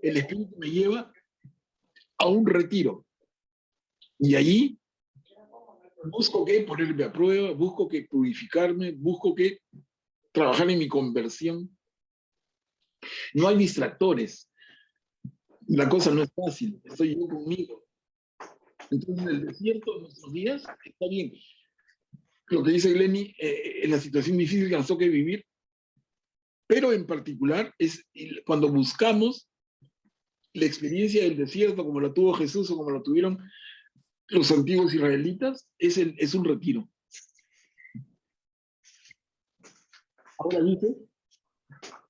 el Espíritu me lleva a un retiro. Y allí busco que ponerme a prueba, busco que purificarme, busco que trabajar en mi conversión. No hay distractores. La cosa no es fácil, estoy yo conmigo. Entonces, el desierto de nuestros días está bien. Lo que dice Glenny, en la situación difícil que nos toca vivir, pero en particular es cuando buscamos la experiencia del desierto como la tuvo Jesús o como la tuvieron los antiguos israelitas, es un retiro. Ahora dice,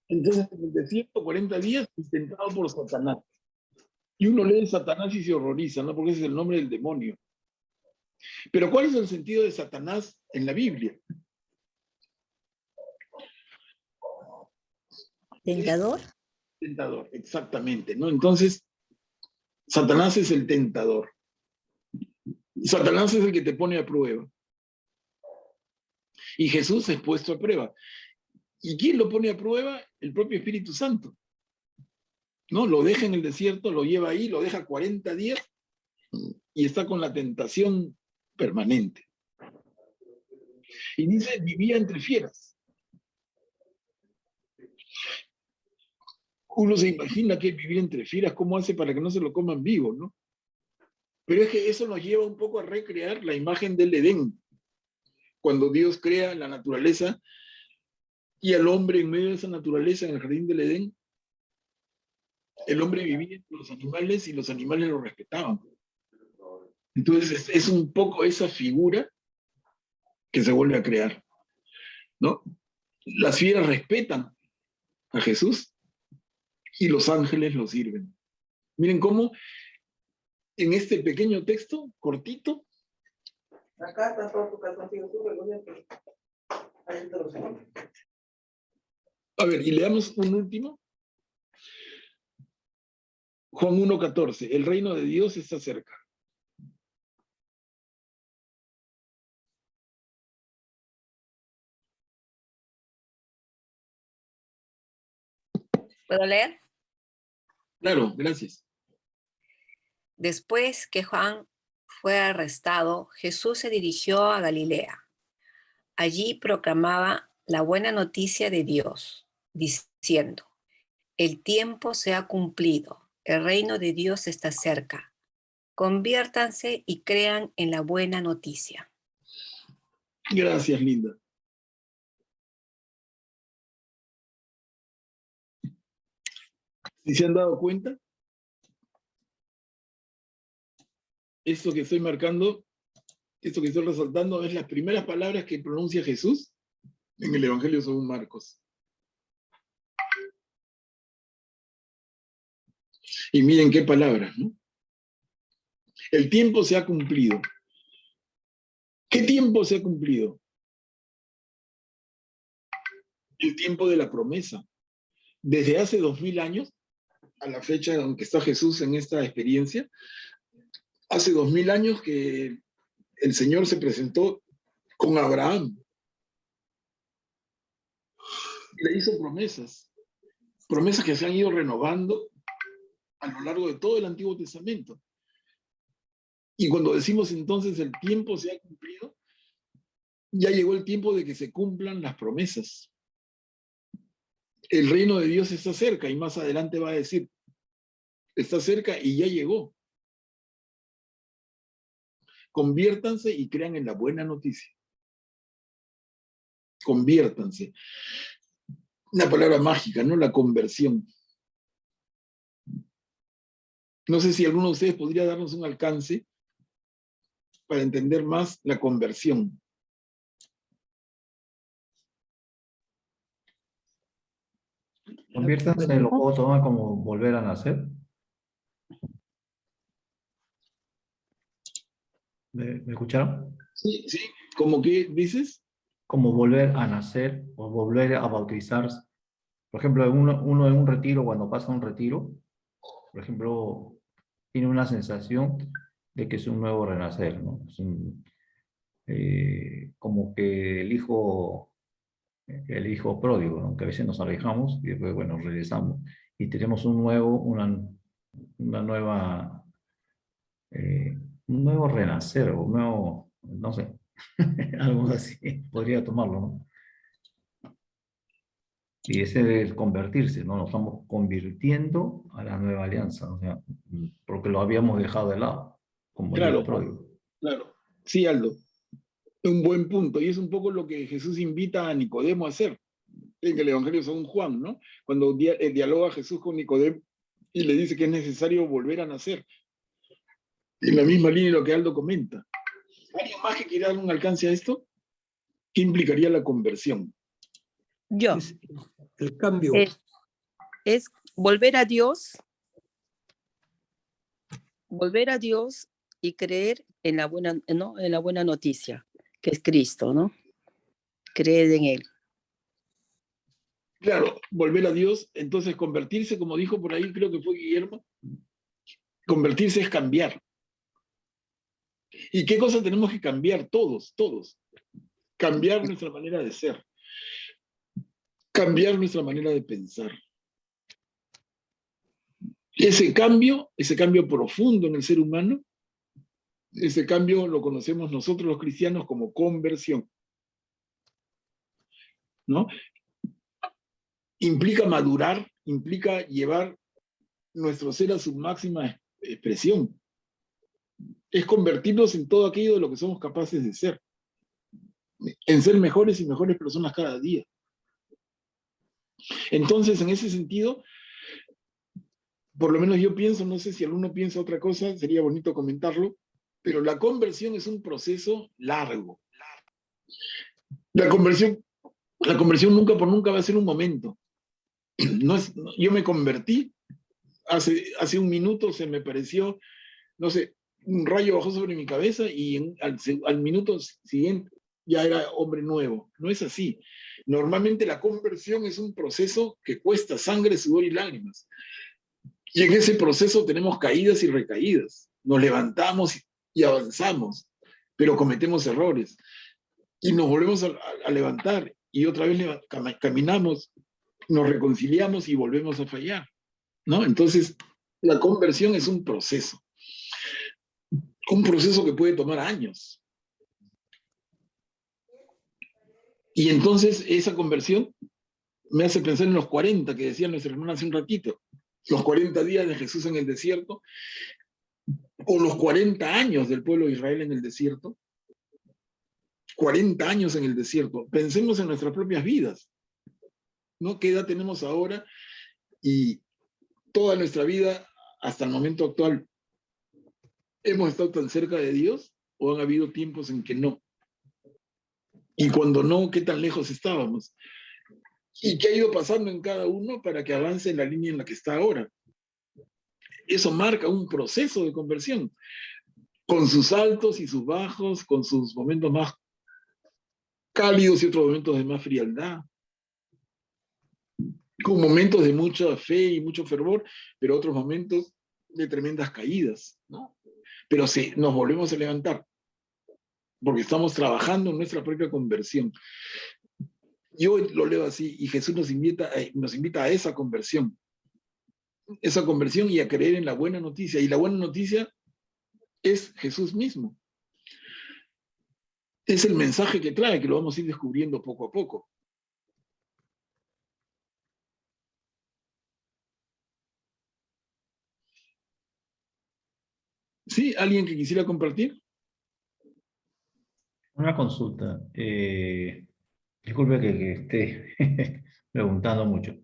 entonces en el desierto 40 días intentado por Satanás. Y uno lee Satanás y se horroriza, ¿no? Porque ese es el nombre del demonio. Pero ¿cuál es el sentido de Satanás en la Biblia? ¿Tentador? Tentador, exactamente, ¿no? Entonces, Satanás es el tentador. Satanás es el que te pone a prueba. Y Jesús es puesto a prueba. ¿Y quién lo pone a prueba? El propio Espíritu Santo. ¿No? Lo deja en el desierto, lo lleva ahí, lo deja 40 días y está con la tentación permanente. Y dice, vivía entre fieras. Uno se imagina que vivir entre fieras, ¿cómo hace para que no se lo coman vivo, no? Pero es que eso nos lleva un poco a recrear la imagen del Edén. Cuando Dios crea la naturaleza y al hombre en medio de esa naturaleza, en el jardín del Edén, el hombre vivía entre los animales y los animales lo respetaban. Entonces es un poco esa figura que se vuelve a crear, ¿no? Las fieras respetan a Jesús y los ángeles lo sirven. Miren cómo en este pequeño texto, cortito, acá está todo tu calzoncillo, ahí te lo sé. A ver, y leamos un último. Juan 1:14, el reino de Dios está cerca. ¿Puedo leer? Claro, gracias. Después que Juan fue arrestado, Jesús se dirigió a Galilea. Allí proclamaba la buena noticia de Dios, diciendo, el tiempo se ha cumplido, el reino de Dios está cerca. Conviértanse y crean en la buena noticia. Gracias, Linda. ¿Sí se han dado cuenta? Esto que estoy marcando, esto que estoy resaltando, es las primeras palabras que pronuncia Jesús en el Evangelio según Marcos. Y miren qué palabras, ¿no? El tiempo se ha cumplido. ¿Qué tiempo se ha cumplido? El tiempo de la promesa. Desde hace 2000 años, a la fecha en que está Jesús en esta experiencia, hace 2000 años que el Señor se presentó con Abraham. Le hizo promesas, promesas que se han ido renovando a lo largo de todo el Antiguo Testamento. Y cuando decimos entonces el tiempo se ha cumplido, ya llegó el tiempo de que se cumplan las promesas. El reino de Dios está cerca, y más adelante va a decir, está cerca y ya llegó. Conviértanse y crean en la buena noticia. Conviértanse. Una palabra mágica, ¿no? La conversión. No sé si alguno de ustedes podría darnos un alcance para entender más la conversión. Conviértanse, lo puedo tomar como volver a nacer. ¿Me escucharon? Sí, sí. ¿Cómo que dices? Como volver a nacer o volver a bautizarse. Por ejemplo, uno en un retiro, cuando pasa un retiro, por ejemplo, tiene una sensación de que es un nuevo renacer, ¿no? Es como que el hijo pródigo, ¿no? Que a veces nos alejamos y después, bueno, regresamos y tenemos un nuevo renacer, o un nuevo, no sé, algo así, podría tomarlo, ¿no? Y ese de convertirse, ¿no? Nos estamos convirtiendo a la nueva alianza, o sea, porque lo habíamos dejado de lado, como el hijo pródigo. Claro. Sí, Aldo. Un buen punto. Y es un poco lo que Jesús invita a Nicodemo a hacer en el Evangelio según Juan, ¿no? Cuando dialoga Jesús con Nicodemo y le dice que es necesario volver a nacer. En la misma línea de lo que Aldo comenta. ¿Alguien más que quiera dar un alcance a esto? ¿Qué implicaría la conversión? Yo. El cambio. Es volver a Dios y creer en la buena, ¿no? En la buena noticia, que es Cristo, ¿no? Creer en Él. Claro, volver a Dios, entonces convertirse, como dijo por ahí, creo que fue Guillermo, convertirse es cambiar. ¿Y qué cosa tenemos que cambiar? Todos. Cambiar nuestra manera de ser. Cambiar nuestra manera de pensar. Ese cambio profundo en el ser humano, ese cambio lo conocemos nosotros los cristianos como conversión, ¿no? Implica madurar, implica llevar nuestro ser a su máxima expresión. Es convertirnos en todo aquello de lo que somos capaces de ser. En ser mejores y mejores personas cada día. Entonces, en ese sentido, por lo menos yo pienso, no sé si alguno piensa otra cosa, sería bonito comentarlo, pero la conversión es un proceso largo. La conversión nunca por nunca va a ser un momento. Yo me convertí, hace un minuto se me pareció, no sé, un rayo bajó sobre mi cabeza y al minuto siguiente ya era hombre nuevo. No es así. Normalmente la conversión es un proceso que cuesta sangre, sudor y lágrimas. Y en ese proceso tenemos caídas y recaídas. Nos levantamos y avanzamos, pero cometemos errores. Y nos volvemos a levantar y otra vez caminamos, nos reconciliamos y volvemos a fallar, ¿no? Entonces, la conversión es un proceso que puede tomar años. Y entonces esa conversión me hace pensar en los 40 que decía nuestra hermana hace un ratito, los 40 días de Jesús en el desierto, o los 40 años del pueblo de Israel en el desierto, 40 años en el desierto. Pensemos en nuestras propias vidas, ¿no? ¿Qué edad tenemos ahora? Y toda nuestra vida, hasta el momento actual, ¿hemos estado tan cerca de Dios o han habido tiempos en que no? Y cuando no, ¿qué tan lejos estábamos? ¿Y qué ha ido pasando en cada uno para que avance en la línea en la que está ahora? Eso marca un proceso de conversión. con sus altos y sus bajos, con sus momentos más cálidos y otros momentos de más frialdad, con momentos de mucha fe y mucho fervor, pero otros momentos de tremendas caídas, ¿no? Pero sí, nos volvemos a levantar, porque estamos trabajando en nuestra propia conversión. Yo lo leo así, y Jesús nos invita a esa conversión y a creer en la buena noticia, y la buena noticia es Jesús mismo. Es el mensaje que trae, que lo vamos a ir descubriendo poco a poco. ¿Sí? ¿Alguien que quisiera compartir? Una consulta. Disculpe que esté preguntando mucho.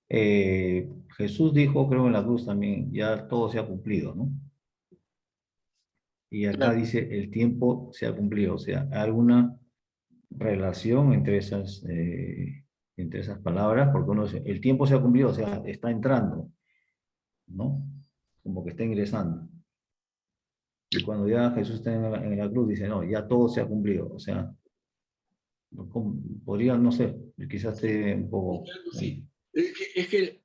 Jesús dijo, creo en la cruz también, ya todo se ha cumplido, ¿no? Y acá dice, el tiempo se ha cumplido. O sea, ¿hay alguna relación entre esas palabras? Porque uno dice, el tiempo se ha cumplido, o sea, está entrando, ¿no? Como que está ingresando. Y cuando ya Jesús está en la cruz, dice, no, ya todo se ha cumplido. O sea, podría, no sé, quizás esté un poco... Sí. Es que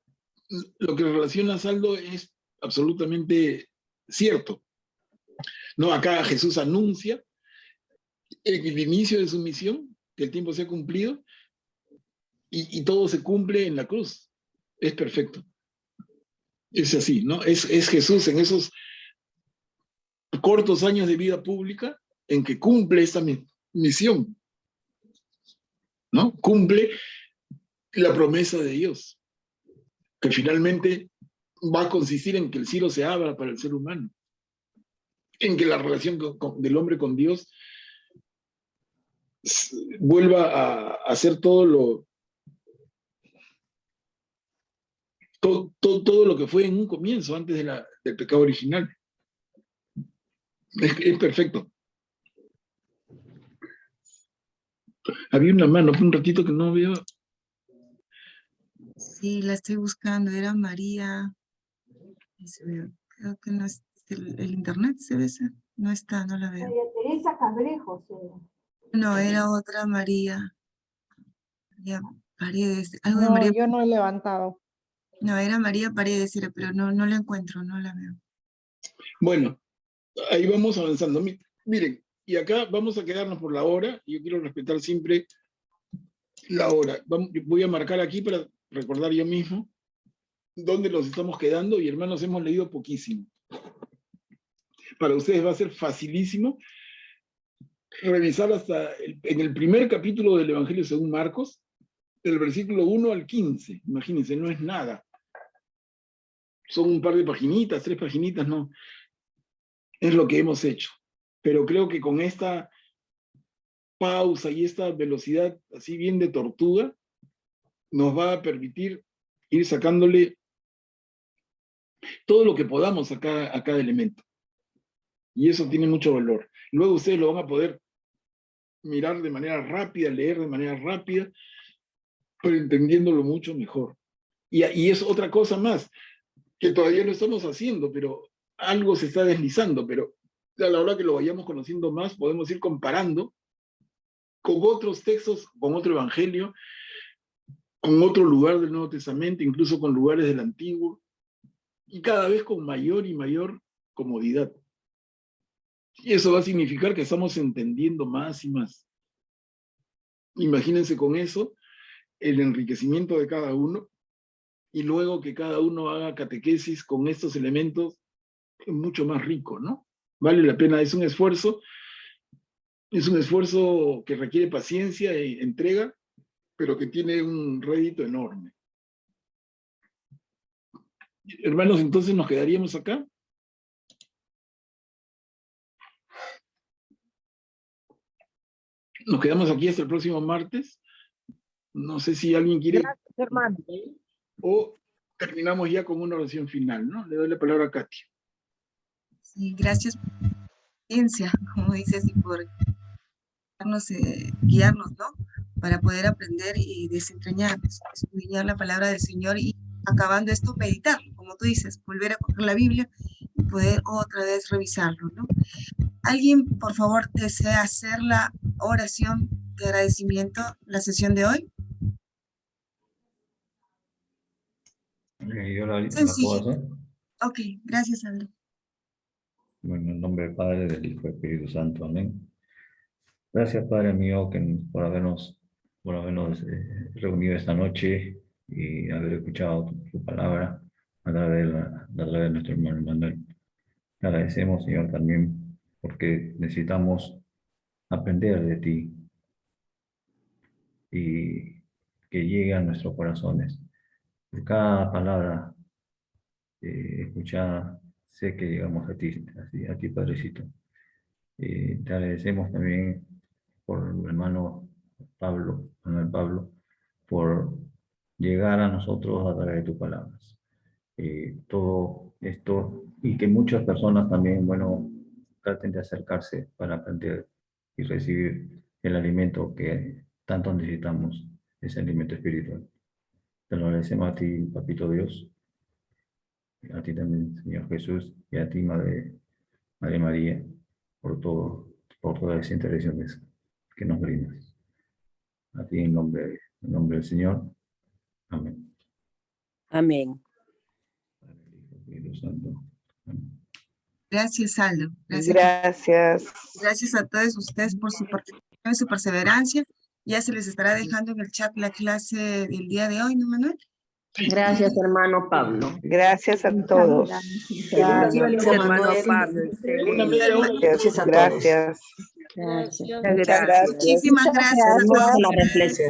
lo que relaciona a Saldo es absolutamente cierto. No, acá Jesús anuncia el inicio de su misión, que el tiempo se ha cumplido, y todo se cumple en la cruz. Es perfecto. Es así, ¿no? Es Jesús en esos cortos años de vida pública en que cumple esta misión, ¿no? Cumple la promesa de Dios, que finalmente va a consistir en que el cielo se abra para el ser humano, en que la relación del hombre con Dios vuelva a hacer todo lo que fue en un comienzo, antes del pecado original. Es perfecto. Había una mano, por un ratito que no veo. Sí, la estoy buscando, era María. Creo que no es el internet, se ve, no está, no la veo. María Teresa Cabrejo. No, era otra María. María Paredes, algo de No, María. yo no he levantado. No, era María Paredes, pero no la encuentro, no la veo. Bueno, ahí vamos avanzando. Miren, y acá vamos a quedarnos por la hora. Yo quiero respetar siempre la hora. Voy a marcar aquí para recordar yo mismo dónde nos estamos quedando, y hermanos, hemos leído poquísimo. Para ustedes va a ser facilísimo revisar hasta en el primer capítulo del Evangelio según Marcos, del versículo 1 al 15. Imagínense, no es nada. Son un par de paginitas, 3 paginitas, no. Es lo que hemos hecho. Pero creo que con esta pausa y esta velocidad así bien de tortuga, nos va a permitir ir sacándole todo lo que podamos a cada elemento. Y eso tiene mucho valor. Luego ustedes lo van a poder mirar de manera rápida, leer de manera rápida, pero entendiéndolo mucho mejor. Y es otra cosa más, que todavía no estamos haciendo, pero algo se está deslizando, pero a la hora que lo vayamos conociendo más, podemos ir comparando con otros textos, con otro evangelio, con otro lugar del Nuevo Testamento, incluso con lugares del Antiguo, y cada vez con mayor y mayor comodidad. Y eso va a significar que estamos entendiendo más y más. Imagínense con eso el enriquecimiento de cada uno, y luego que cada uno haga catequesis con estos elementos, es mucho más rico, ¿no? Vale la pena, es un esfuerzo que requiere paciencia e entrega, pero que tiene un rédito enorme. Hermanos, entonces nos quedaríamos acá. Nos quedamos aquí hasta el próximo martes. No sé si alguien quiere... Gracias, hermano. O terminamos ya con una oración final, ¿no? Le doy la palabra a Katia. Sí, gracias por la paciencia, como dices, y por guiarnos, ¿no? Para poder aprender y desentrañarnos, escudriñar la palabra del Señor, y acabando esto, meditar, como tú dices, volver a coger la Biblia y poder otra vez revisarlo, ¿no? ¿Alguien, por favor, desea hacer la oración de agradecimiento, la sesión de hoy? Yo la Sencillo. puedo hacer. Ok, gracias, Aldo. Bueno, en el nombre del Padre, del Hijo y del Espíritu Santo. Amén. Gracias, Padre mío, por habernos reunido esta noche y haber escuchado tu palabra a través de nuestro hermano Manuel. Te agradecemos, Señor, también porque necesitamos aprender de ti y que llegue a nuestros corazones. Por cada palabra escuchada, sé que llegamos a ti, Padrecito. Te agradecemos también por el hermano Manuel Pablo, por llegar a nosotros a través de tus palabras. Todo esto, y que muchas personas también, bueno, traten de acercarse para aprender y recibir el alimento que tanto necesitamos, ese alimento espiritual. Te lo agradecemos a ti, Papito Dios, a ti también, Señor Jesús, y a ti, Madre María, por toda esa intervención que nos brindas. A ti en nombre del Señor. Amén. Amén. Espíritu Santo. Amén. Gracias, Aldo. Gracias. Gracias a todos ustedes por su participación y su perseverancia. Ya se les estará dejando en el chat la clase del día de hoy, ¿no, Manuel? Gracias, hermano Pablo. Gracias a todos. Gracias, hermano Pablo. Gracias. Gracias. Muchas gracias. Muchísimas gracias a todos. La reflexión.